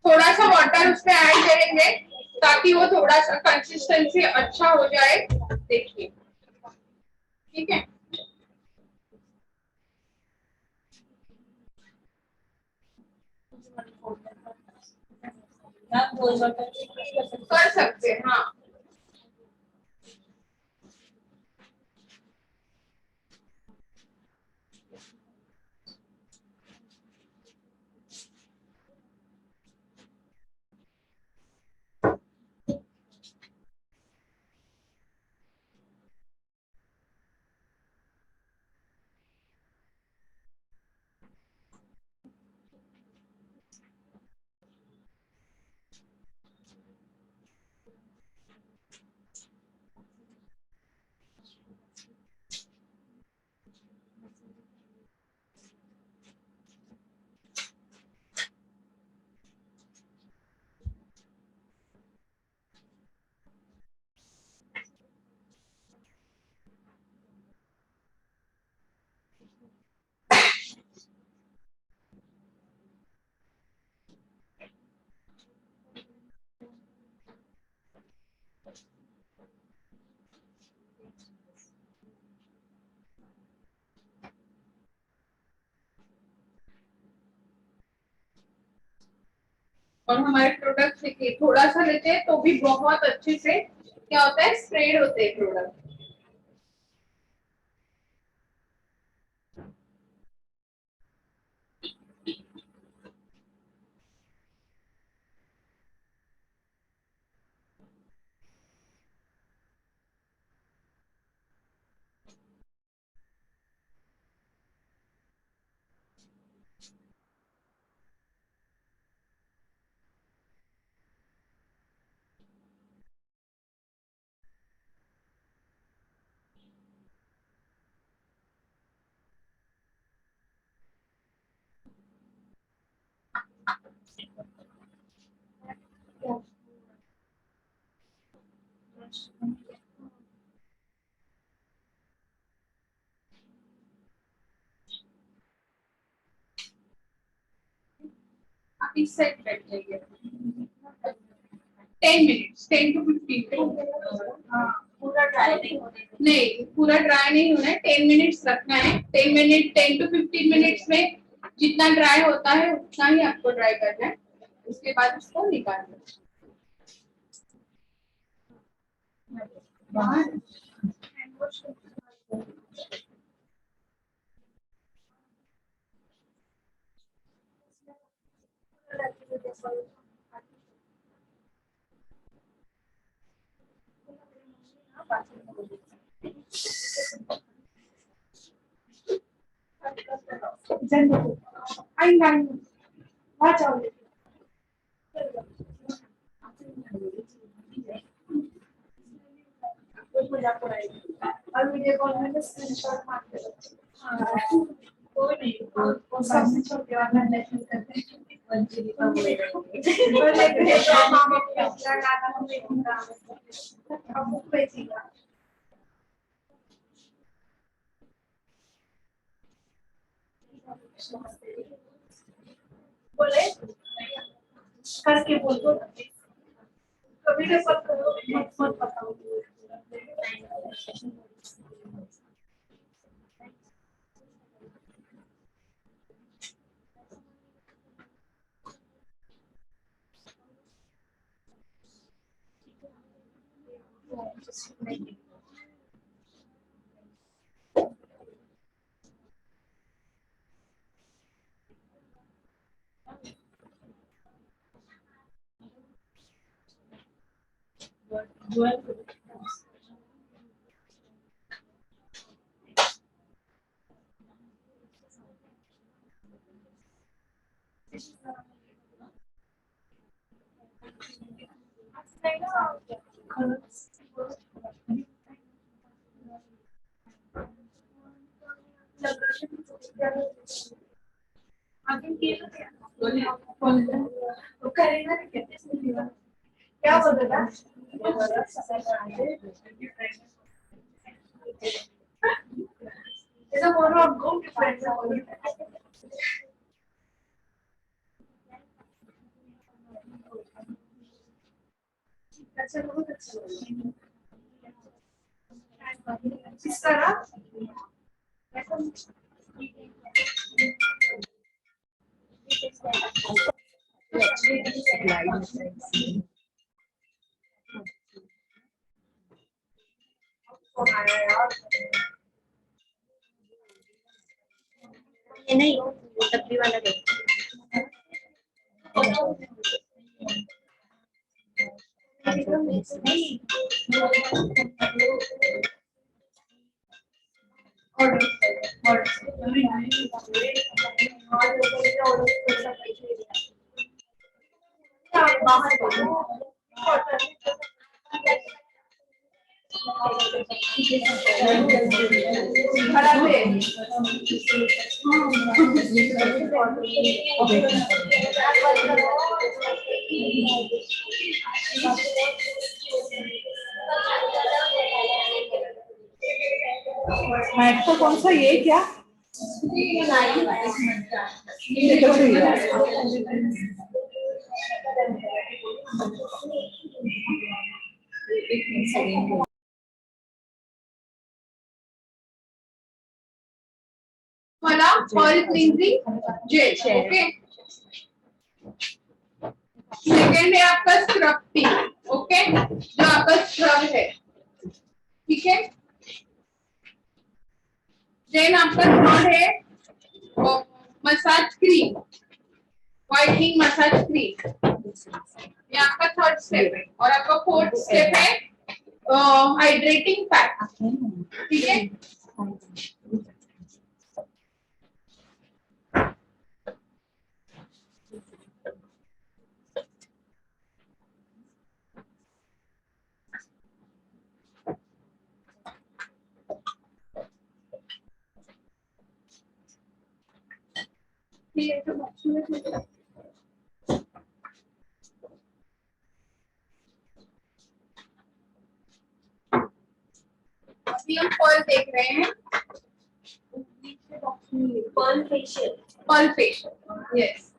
थोड़ा सा वाटर उसमें ऐड करेंगे ताकि वो थोड़ा सा कंसिस्टेंसी अच्छा हो जाए। देखिए ठीक है, कर सकते हैं हाँ। और हमारे प्रोडक्ट देखिए थोड़ा सा लेते हैं तो भी बहुत अच्छे से क्या होता है स्प्रेड होते हैं प्रोडक्ट। आप इस साइड बैठ जाइए 10 मिनट्स 10 to 15 मिनट। हाँ पूरा ड्राई नहीं होना है 10 मिनट्स रखना है। 10 to 15 मिनट्स में जितना ड्राई होता है उतना ही आपको ड्राई करना है, उसके बाद उसको निकालना है। बाहर आएंगे आ जाओ। और वीडियो कॉल में स्क्रीनशॉट मार के रखो। कोई नहीं वो सबसे छोटे वाला लेसन करते हैं वंचिली का वो लेके मामा को लगाना हम देखूंगा अब वो भेजेगा। बोले करके बोल दो कभी ना पता करो मत पता हो करेगा क्या बोलेगा ऐसा बोल रहा हूँ घूम के फ्रेंड्स अच्छा बहुत अच्छा इस तरह ये नहीं डब्बी वाला दे मैट तो कौन सा ये क्या ये तो सही है। वाला pearl cleansing gel okay. Second है आपका स्क्रब टी ओके जो आपका स्क्रब है ठीक है। देन आपका थर्ड है massage cream whitening massage cream ये आपका थर्ड स्टेप है और आपका फोर्थ स्टेप है हाइड्रेटिंग पैक ठीक है। अभी हम पर्ल देख रहे हैं pearl facial pearl facial yes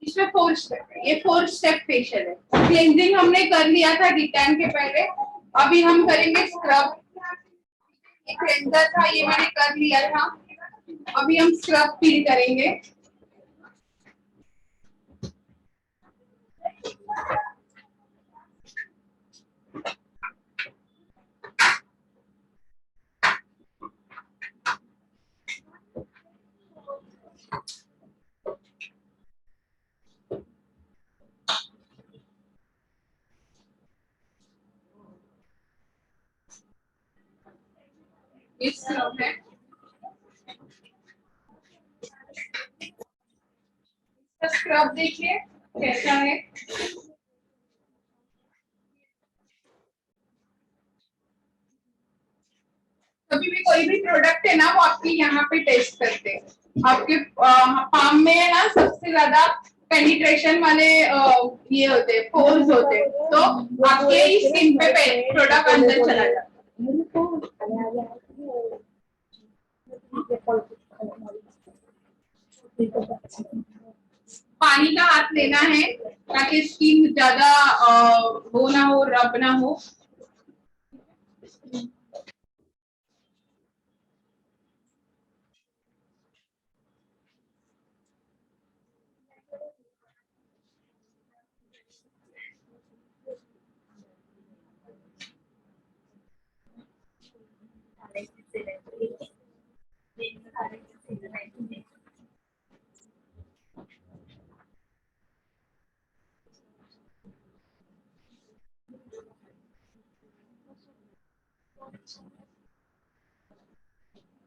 इसमें 4 स्टेप है ये 4 स्टेप फेशियल है। क्लींजिंग हमने कर लिया था डिटैन के पहले अभी हम करेंगे स्क्रब ये क्लेंजर था ये मैंने कर लिया था अभी हम स्क्रब फील करेंगे। इस स्क्रब है स्क्रब देखिए कैसा है कभी भी कोई भी प्रोडक्ट है ना वो आपके यहाँ पे टेस्ट करते हैं आपके पाम में है ना सबसे ज्यादा पेनिट्रेशन वाले ये होते हैं पोर्स होते हैं तो आपके स्किन पे प्रोडक्ट अंदर चला जाता है पानी का हाथ लेना है ताकि स्किन ज्यादा वो ना हो, रब ना हो।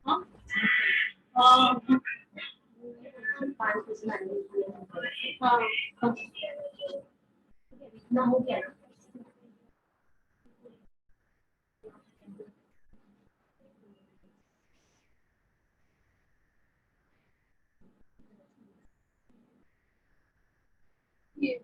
हाँ? हाँ। ये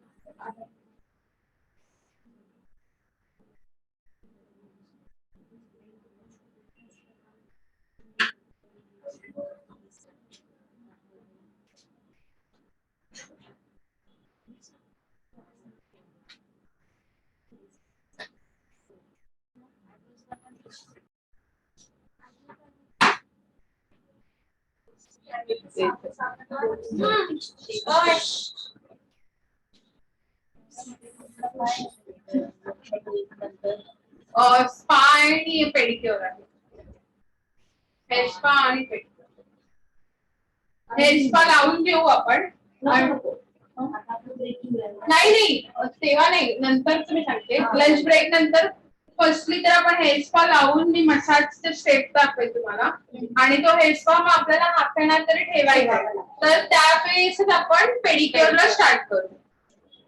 स्पा आणि पेडिक्योर आहे. हेअर स्पा आणि पेडिक्योर. हेअर स्पा लावून घेऊ आपण. नाही तेव्हा नाही, नंतर तुम्ही सांगते लंच ब्रेक नंतर. फर्स्टली तर आपण हेअर स्पा लावून मी मसाजचे स्टेप दाखवेल तुम्हाला आणि तो हेअर स्पा मग आपल्याला हाफ एन आवर तरी ठेवायचा. तर त्यावेळेस आपण पेडिक्योरला स्टार्ट करू.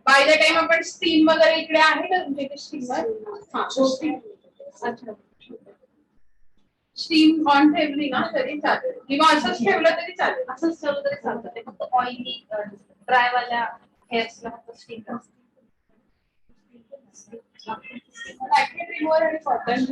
बाय द टाइम आपण स्टीम वगैरे इकडे आहे का तुमच्या इथे स्टीमर? हा अच्छा. स्टीम ऑन ठेवली ना तरी चालेल किंवा असंच ठेवलं तरी चालेल. असंच ठेवलं तरी चालतं. ते फक्त ऑइली ड्राय वाल्या हेअर्सला फक्त स्टीम असते. रिमूव्हर आणि कॉटन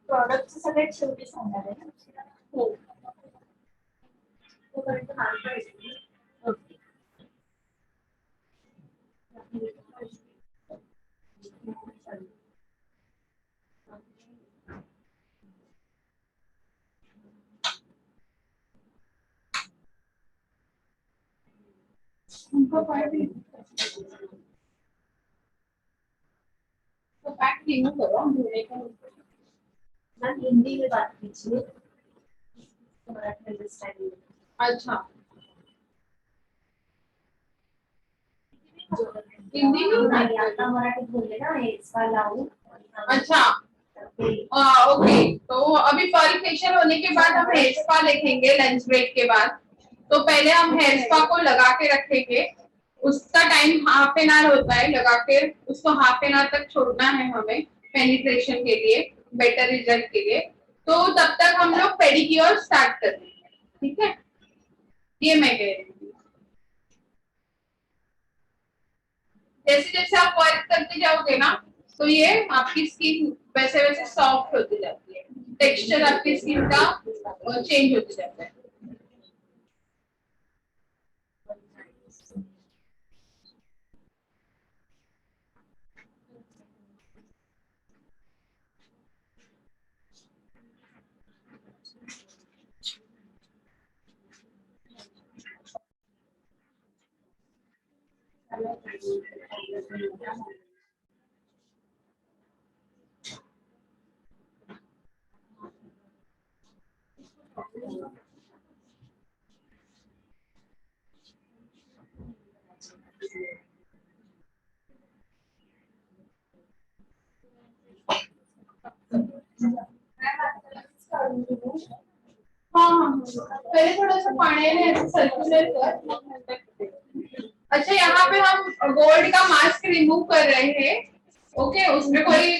प्रॉडक्टचं सगळ्यात शेवटी सांगणार आहे ना. हो. तोपर्यंत मार्ग ओके. उनको पाए भी तो पैक रिमूव करो धोने का. मैम हिंदी में बात कीजिए. मराठी अंडरस्टैंडिंग. अच्छा हिंदी में नाही आता मराठीत बोलले ना हेअर स्पा लावून. अच्छा ओके. तो अभी पर्ल फेशियल होने के बाद हम हेयर स्पा देखेंगे लंच ब्रेक के बाद. तो पहले हम हेयर स्पा को लगा के रखेंगे. उसका टाइम हाफ एन आवर होता है. लगा के उसको हाफ एन आवर तक छोड़ना है हमें पेनिट्रेशन के लिए, बेटर रिजल्ट के लिए. तो तब तक हम लोग पेडिक्योर स्टार्ट कर देंगे. ठीक है, ये मैं कह रही हूँ. जैसे जैसे आप वर्क करते जाओगे ना तो ये आपकी स्किन वैसे वैसे सॉफ्ट होती जाती है. टेक्सचर आपकी स्किन का चेंज होते जाता है. हाँ हाँ, पहले थोड़ा सा पानी में सर्कुलर कर। अच्छा, यहाँ पे हम गोल्ड का मास्क रिमूव कर रहे हैं। ओके, उसमें कोई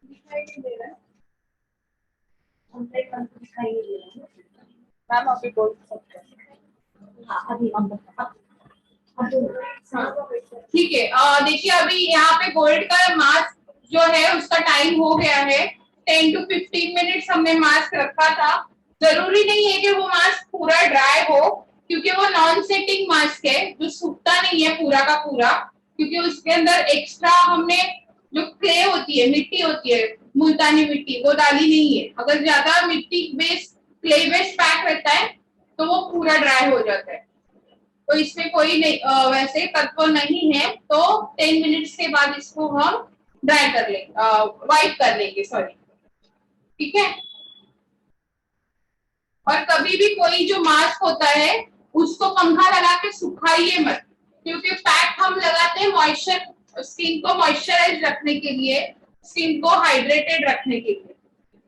दिखाई नहीं दे रहा है। मैम अभी बोल सकते हैं। हाँ अभी ठीक है, देखिए अभी यहाँ पे गोल्ड का मास्क जो है उसका टाइम हो गया है। 10 to 15 मिनट्स हमने मास्क रखा था। जरूरी नहीं है कि वो मास्क पूरा ड्राई हो, क्योंकि वो नॉन सेटिंग मास्क है जो सूखता नहीं है पूरा का पूरा, क्योंकि उसके अंदर एक्स्ट्रा हमने जो क्ले होती है, मिट्टी होती है, मुल्तानी मिट्टी, वो डाली नहीं है। अगर ज्यादा मिट्टी बेस्ड क्ले बेस्ड पैक रहता है तो वो पूरा ड्राई हो जाता है। तो इसमें कोई नहीं, वैसे तत्व नहीं है। तो 10 मिनट्स के बाद इसको हम ड्राई कर लेंगे, वाइप कर लेंगे, सॉरी। ठीक है, और कभी भी कोई जो मास्क होता है उसको पंखा लगा के सुखाइए मत, क्योंकि पैक हम लगाते हैं मॉइस्चर, स्किन को मॉइस्चराइज रखने के लिए, स्किन को हाइड्रेटेड रखने के लिए।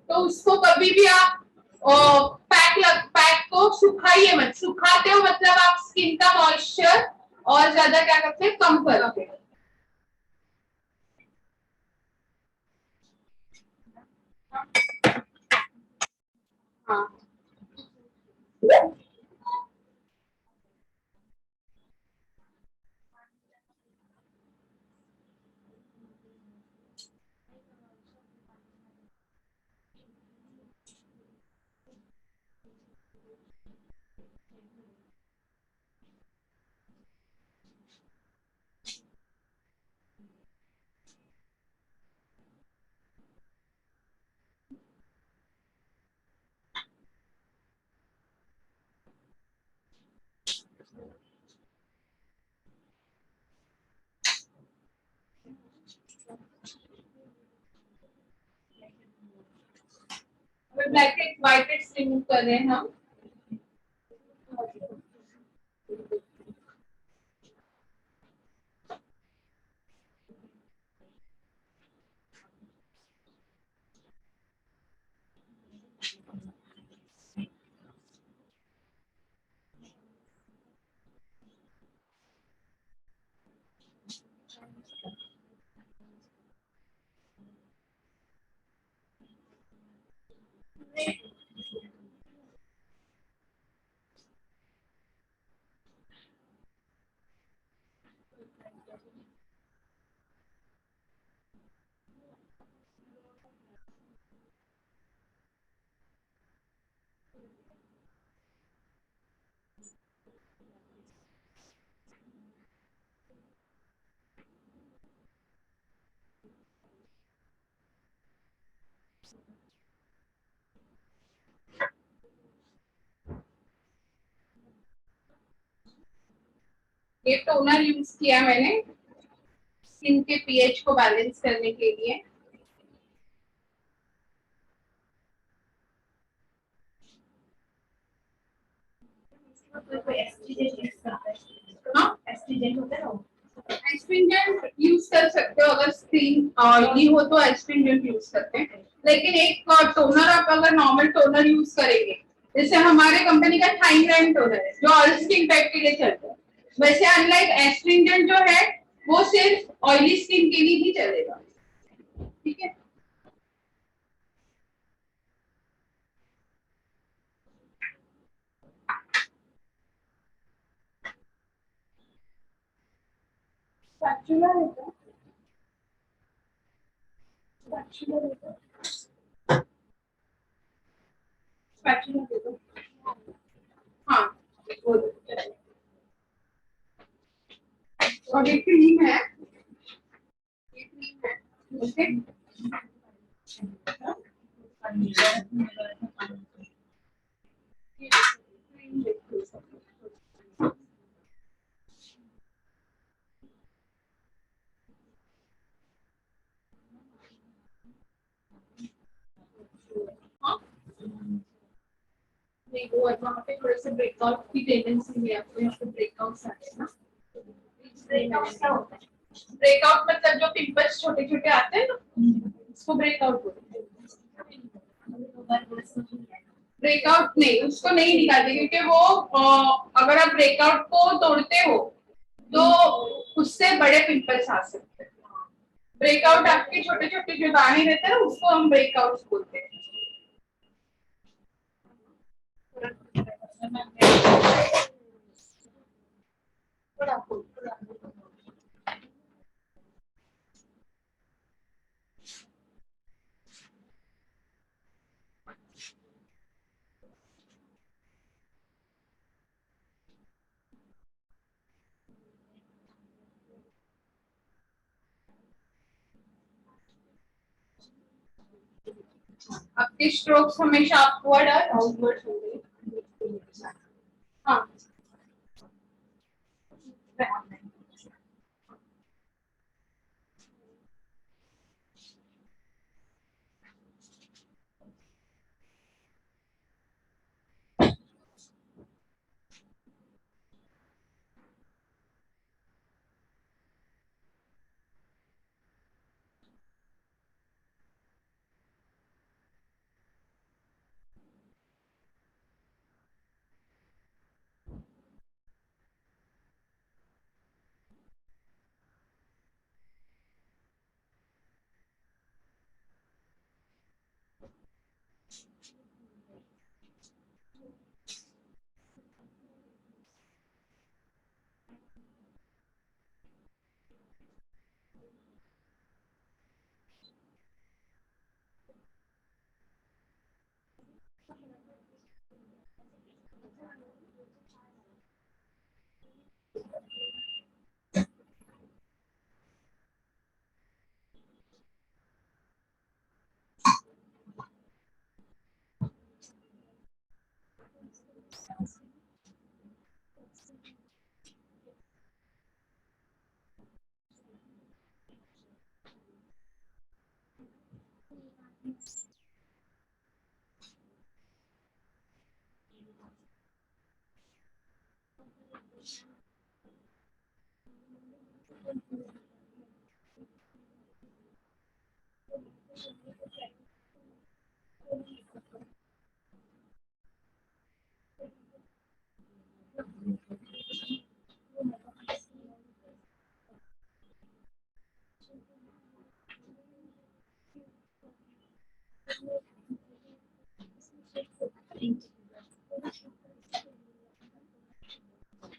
तो उसको कभी भी आप पैक को सुखाइए मत। सुखाते हो मतलब आप स्किन का मॉइस्चर और ज्यादा क्या करते हैं, कम करते हैं। हाँ, black head white head remove कर रहे हैं हम। ये टोनर यूज किया मैंने स्किन के पीएच को बैलेंस करने के लिए। एस्ट्रिंजेंट यूज कर सकते हो, अगर स्किन ऑयली हो तो एस्ट्रिंजेंट यूज करते हैं। लेकिन एक टोनर आप अगर नॉर्मल टोनर यूज करेंगे, जैसे हमारे कंपनी का थाइमैंड टोनर है जो ऑयल स्किन टाइप के लिए चलता है, वैसे अनलाइक एस्ट्रिंजेंट जो है वो सिर्फ ऑयली स्किन के लिए ही चलेगा। ठीक है, स्पैचुला है क्या? स्पैचुला है क्या? स्पैचुला दे दो। हाँ, वो दो। और ये क्रीम है, ये क्रीम है, ओके। क्रीम देखो। नहीं, वो वहाँ पे थोड़े से ब्रेकआउट की टेंडेंसी है, आपको यहाँ पे ब्रेकआउट्स आ रहे हैं ना। ब्रेकआउट क्या होता है? ब्रेकआउट मतलब जो पिंपल्स छोटे छोटे आते हैं ना, इसको ब्रेकआउट बोलते हैं। ब्रेकआउट नहीं, उसको नहीं निकालते क्योंकि वो अगर आप ब्रेकआउट को तोड़ते हो तो उससे बड़े पिंपल्स आ सकते हैं। ब्रेकआउट आपके छोटे छोटे जो दाने रहते हैं उसको हम ब्रेकआउट बोलते हैं। आपके स्ट्रोक्स हमेशा अपवर्ड और डाउनवर्ड होंगे। हाँ,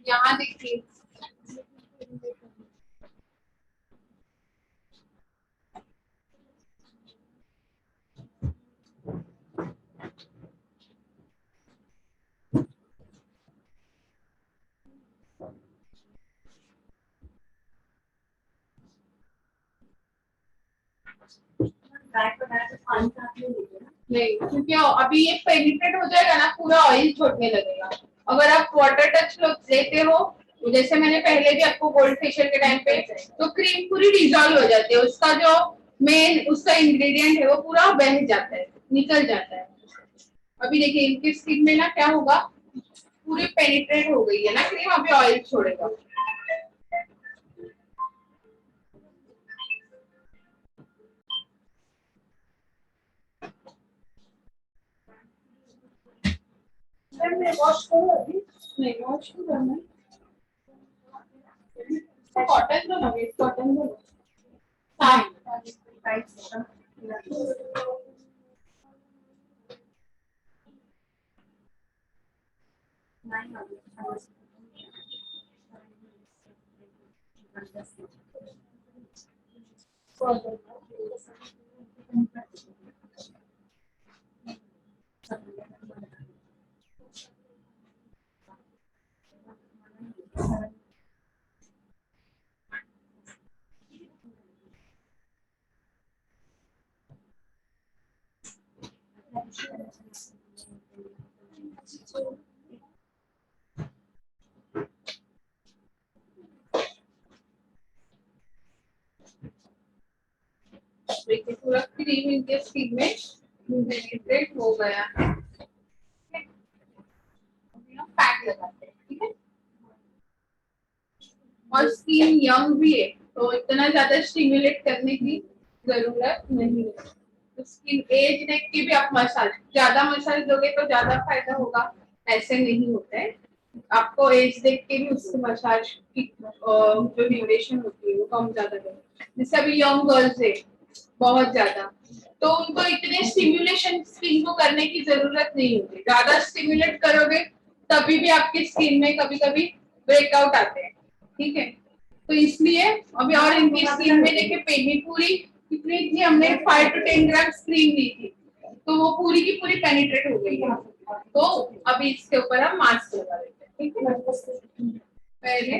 यहाँ देखिए नहीं, क्योंकि अभी ये पेनिट्रेट हो जाएगा ना, पूरा ऑयल छोड़ने लगेगा। अगर आप वाटर टच लेते हो, जैसे मैंने पहले भी आपको गोल्ड फेशियल के टाइम पे, तो क्रीम पूरी डिजॉल्व हो जाती है, उसका जो मेन उसका इंग्रेडिएंट है वो पूरा बह जाता है, निकल जाता है। अभी देखिए इनकी स्किन में ना क्या होगा, पूरी पेनिट्रेट हो गई है ना क्रीम, अभी ऑयल छोड़ेगा। वॉश करो अभी, नहीं वॉश नहीं करना, कॉटन दो ना, वेट कॉटन दो। देखिए पूरा क्रीम इनके स्किन में पेनिट्रेट हो गया है। पैक लगाते हैं, ठीक है। और स्किन यंग भी है, तो इतना ज्यादा स्टिमुलेट करने की जरूरत नहीं है। तो स्किन एज देख के भी आप मसाज, ज्यादा मसाज दोगे तो ज्यादा फायदा होगा, ऐसे नहीं होता है। आपको एज देख के भी उसकी मसाज की जो ड्यूरेशन होती है वो कम ज्यादा करें। जैसे अभी यंग गर्ल्स है बहुत ज्यादा, तो उनको इतने स्टिम्युलेशन स्किन को करने की जरूरत नहीं होती। ज्यादा स्टिम्युलेट करोगे तभी भी आपकी स्किन में कभी कभी ब्रेकआउट आते हैं, ठीक है। तो इसलिए अभी और इनकी स्किन में देखिए पेनी पूरी कितनी थी, हमने 5 to 10 ग्राम क्रीम ली थी, तो वो पूरी की पूरी पेनिट्रेट हो गई है। तो अभी इसके ऊपर हम मास्क लगा देते हैं, ठीक है। पहले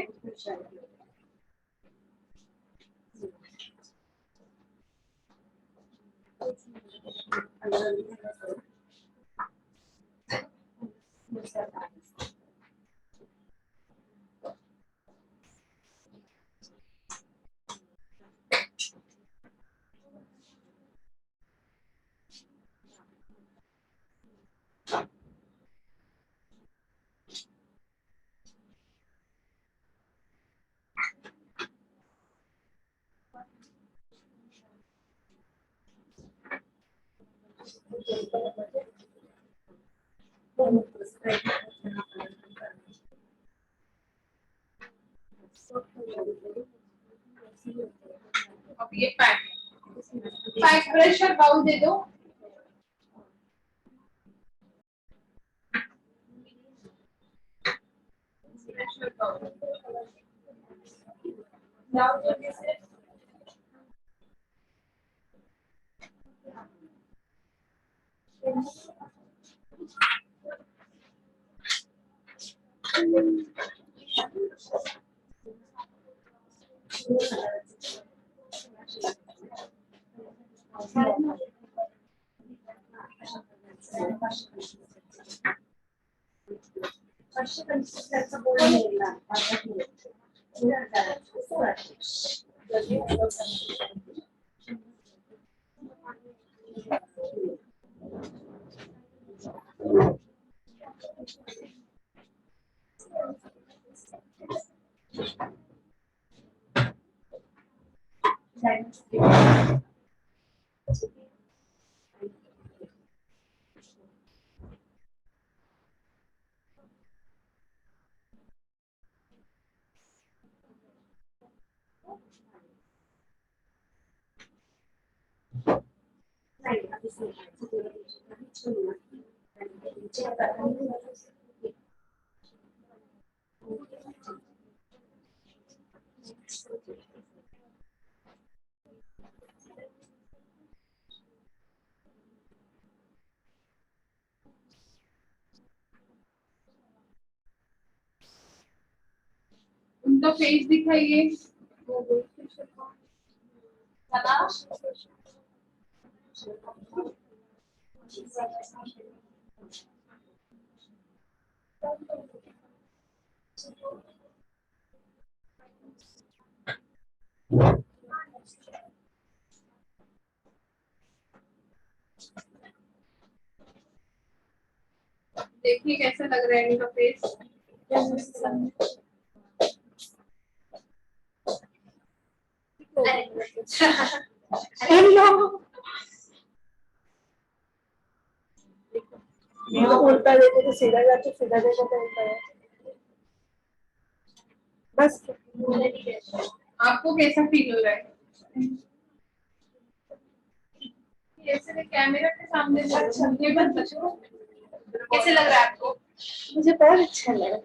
अब ये पैक प्रेशर बाउल दे दो। प्रेशर बाउल उनका फेस दिखाइए। देखिए कैसा लग रहा है इनका फेस। उल्टा देते तो सीधा जाते, सीधा देखो तो उल्टा है। बस आपको कैसा फील हो रहा है? ऐसे कैमरा के सामने मुझे मत बचो। कैसे लग रहा है आपको? मुझे बहुत अच्छा लगा।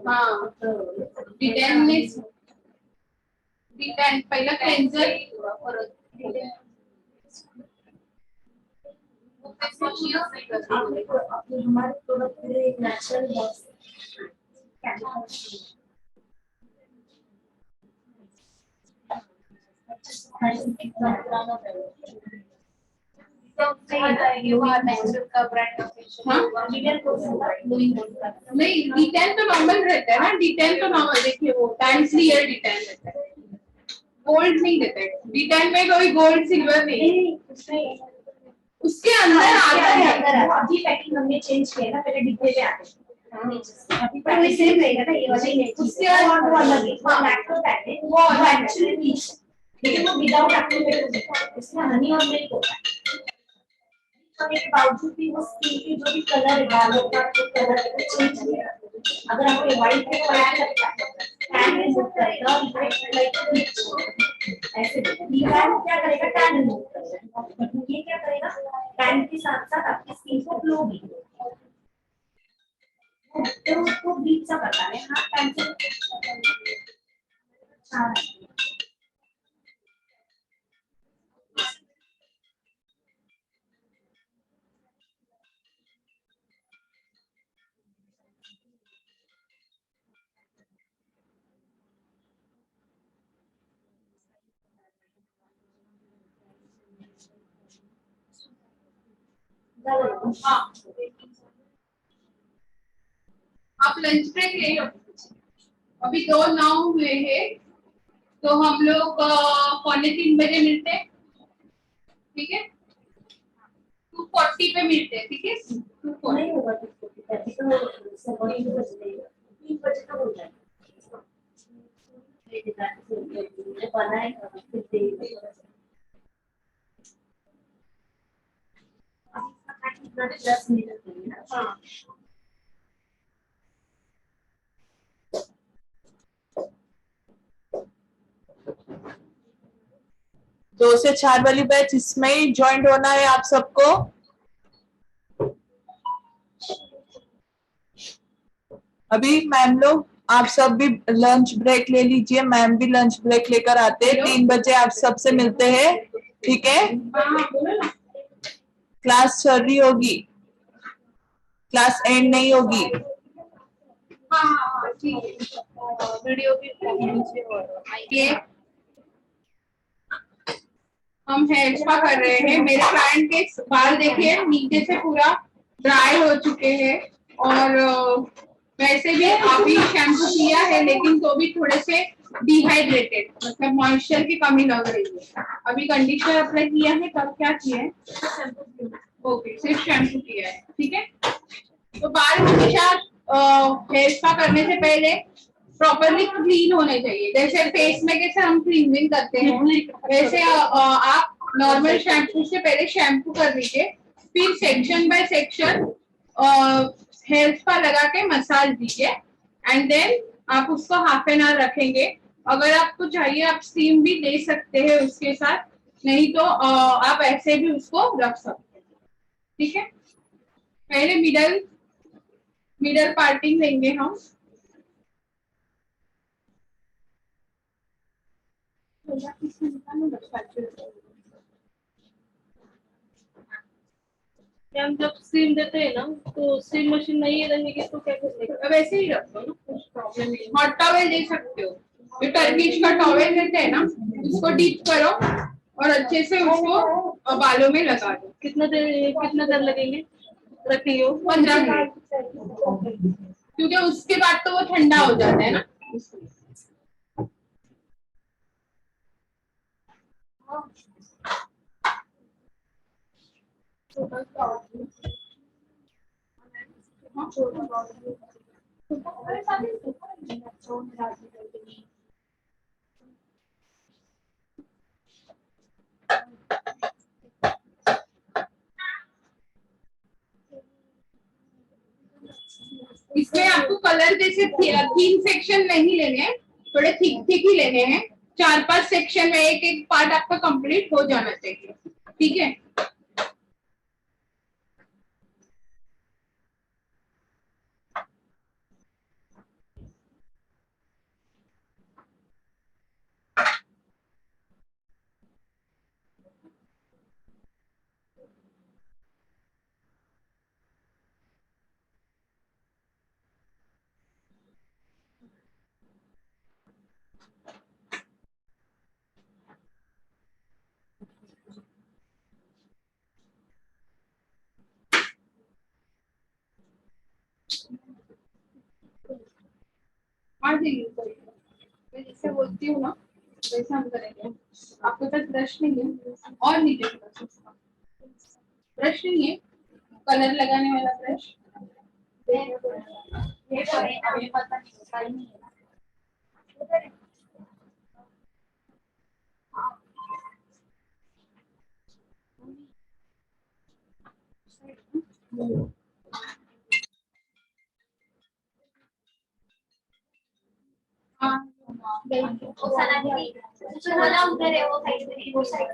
हाँ, D10 पहिला क्लेंजर अपने हमारे प्रोडक्ट के लिए एक नेचुरल नहीं D10 तो नॉर्मल रहता है ना, D10 तो नॉर्मल, देखिए वो टाइम्स ईयर D10 रहता है, गोल्ड नहीं देते D10 में, कोई गोल्ड सिल्वर नहीं, उसके अंदर आता है। अभी पैकिंग हमने चेंज किया ना, पहले डिब्बे में आते थे, अभी पैकिंग सेम रहेगा ना, ये वाला ही नहीं, उसके और वो अलग है, वो लैक्टो पैक है, वो एक्चुअली ब्लीच, लेकिन वो विदाउट एक्टिवेटेड, इसमें हनी और मिल्क होता है। होने के बावजूद भी वो स्किन की जो भी कलर है, बालों का जो कलर है वो चेंज नहीं होगा। अगर आपको व्हाइट है तो ऐड लगता है, टैन रिमूव करेगा, और ऐसे डीवैन क्या करेगा, टैन रिमूव करेगा, ये क्या करेगा, टैन के साथ साथ आपकी स्किन को ग्लो भी देगा। तो उसको ब्लीच सा करता है, हाँ टैन से हाँ हाँ आप लंच ब्रेक ले लो, अभी 2:09 हुए हैं, तो हम लोग 2:45 मिलते हैं, ठीक है, 2:40 पे मिलते हैं, ठीक है, 2:40। नहीं होगा, तो सवारी को बज जाएगा, 3 बजे तक हो जाएगा, बनाएगा फिर देगा। अभी 10 मिनट लगेगा। हाँ 2 से 4 वाली बैच इसमें ही ज्वाइंट होना है आप सबको। अभी मैम लोग आप सब भी लंच ब्रेक ले लीजिए, मैम भी लंच ब्रेक लेकर आते हैं, 3 बजे आप सबसे मिलते हैं, ठीक है। क्लास चल रही होगी, क्लास एंड नहीं होगी। हाँ ठीक है, वीडियो भी ये हम हेयर स्पा कर रहे हैं, मेरे क्लाइंट के बाल देखिए नीचे से पूरा ड्राई हो चुके हैं, और वैसे भी अभी शैम्पू किया है लेकिन तो भी थोड़े से डिहाइड्रेटेड, मतलब मॉइस्चर की कमी लग रही है। अभी कंडीशनर अप्लाई किया है, तब क्या किया है, ओके सिर्फ शैम्पू किया है, ठीक है। तो बाल हमेशा हेयर स्पा करने से पहले प्रॉपरली क्लीन होने चाहिए, जैसे फेस में कैसे हम क्लीनिंग करते हैं वैसे आप नॉर्मल शैम्पू से पहले शैम्पू कर लीजिए, फिर section by section hair spa लगा के मसाज दीजिए, एंड देन आप उसको हाफ एन आवर रखेंगे। अगर आपको चाहिए आप स्टीम भी दे सकते हैं उसके साथ, नहीं तो आप ऐसे भी उसको रख सकते हैं, ठीक है। पहले मिडल पार्टिंग लेंगे हम, हम जब स्टीम देते हैं ना, तो स्टीम मशीन नहीं रहेगी तो क्या करेंगे? अब ऐसे ही रखो ना, कुछ प्रॉब्लम नहीं। हॉट टॉवेल दे सकते हो, जो टर्किश का टॉवेल रहता है ना, उसको डीप करो और अच्छे से उसको बालों में लगा दो। कितना देर लगेंगे रखिए? 15 मिनट, क्योंकि उसके बाद तो वो ठंडा हो जाता है ना। इसमें आपको कलर जैसे थीन सेक्शन नहीं लेने हैं, थोड़े थिक थिक ही लेने हैं, 4-5 सेक्शन में एक एक पार्ट आपका कंप्लीट हो जाना चाहिए, ठीक है। आज ही यूज करेंगे, मैं जैसे बोलती हूँ ना वैसे हम करेंगे। आपके पास ब्रश नहीं है और नीचे ब्रश नहीं है, कलर लगाने वाला ब्रश। ये अभी पता नहीं है उधर है। हाँ वो सना दीदी सुना उधर है वो साइड में वो साइड।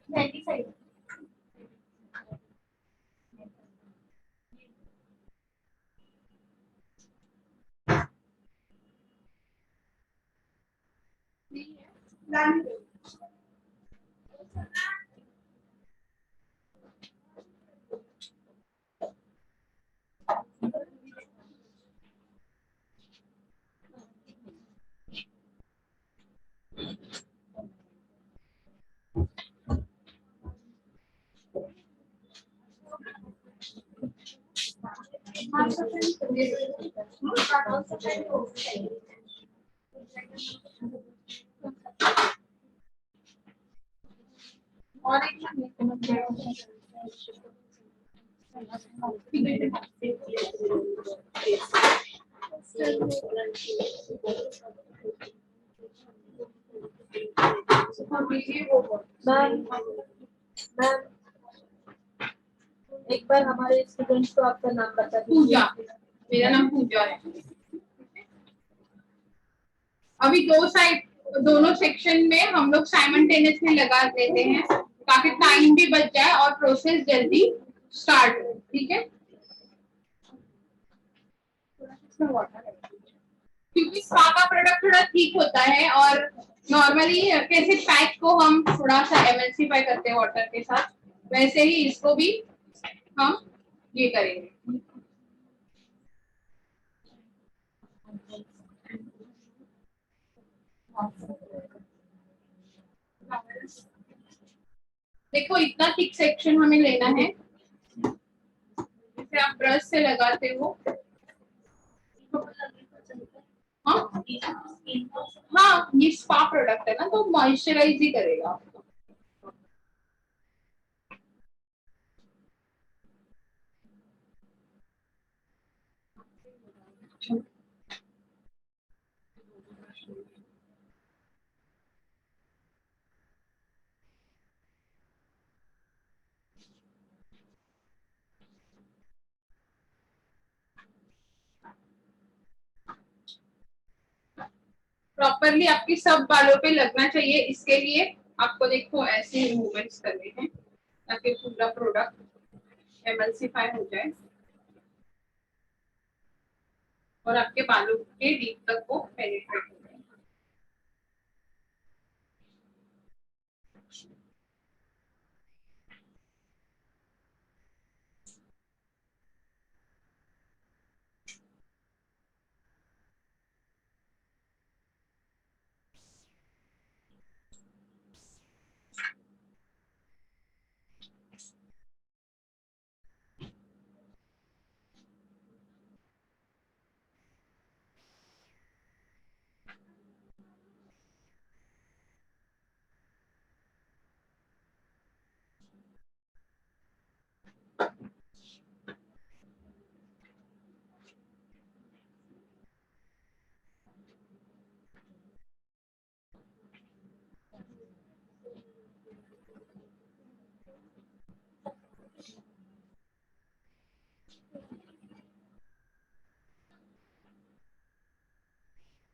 मेहंदी साइड। और एक मैम मैम एक बार हमारे स्टूडेंट्स को आपका नाम बता पूजा, दीजिए। मेरा नाम पूजा है। अभी दो साइड दोनों सेक्शन में हम लोग साइमल्टेनियसली लगा देते हैं ताकि टाइम भी बच जाए और प्रोसेस जल्दी स्टार्ट हो। ठीक है, क्योंकि स्पा का प्रोडक्ट थोड़ा ठीक होता है और नॉर्मली कैसे पैक को हम थोड़ा सा एमएलसीफाई करते हैं वाटर के साथ, वैसे ही इसको भी हम ये करेंगे। देखो इतना थिक सेक्शन हमें लेना है, जैसे आप ब्रश से लगाते हो। हाँ हाँ, ये स्पा प्रोडक्ट है ना तो मॉइस्चराइज ही करेगा आपको। प्रॉपरली आपके सब बालों पे लगना चाहिए, इसके लिए आपको देखो ऐसे मूवमेंट्स करने हैं ताकि पूरा प्रोडक्ट एमल्सिफाई हो जाए और आपके बालों के डीप तक वो पेनिट्रेट हो जाए।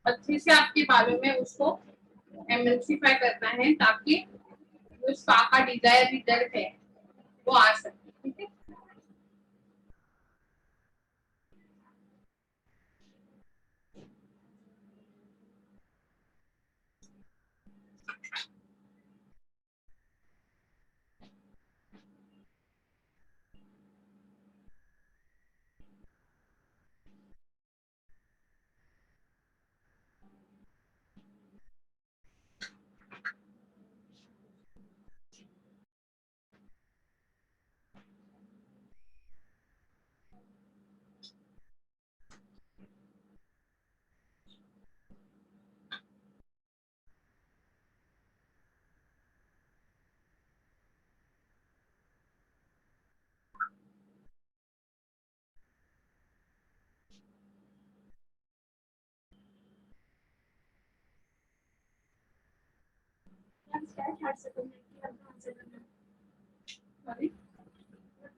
अच्छे से आपके बालों में उसको एमल्सिफाई करना है ताकि जो स्पा का डिजायर रिजल्ट है वो आ सके। ठीक है,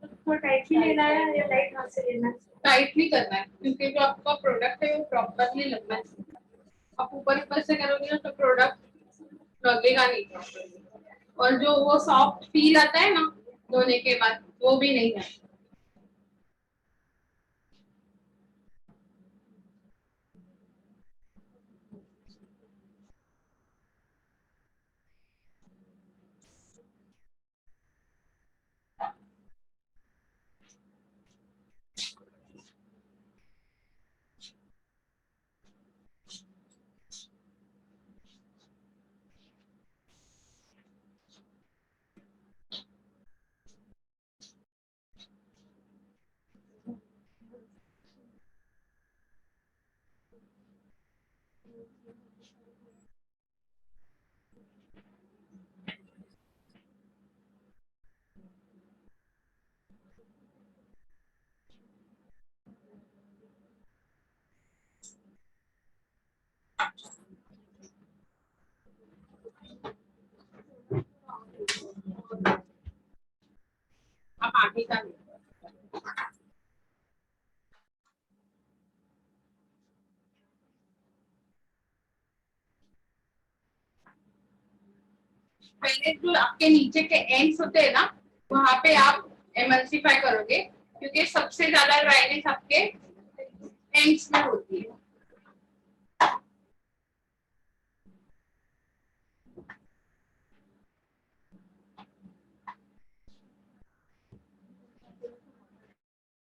थोड़ा टाइटली लेना है या लाइट हाथ से लेना है? टाइटली करना है क्योंकि जो आपका प्रोडक्ट है वो प्रॉपरली लगना है। आप ऊपर से करोगे ना तो प्रोडक्ट लगेगा नहीं properly। और जो वो सॉफ्ट फील आता है ना धोने के बाद वो भी नहीं है। आप आगे का पहले जो आपके नीचे के एंड्स होते हैं ना वहां पे आप एमल्सिफाई करोगे क्योंकि सबसे ज्यादा ड्राइनेस आपके एंड्स में होती है।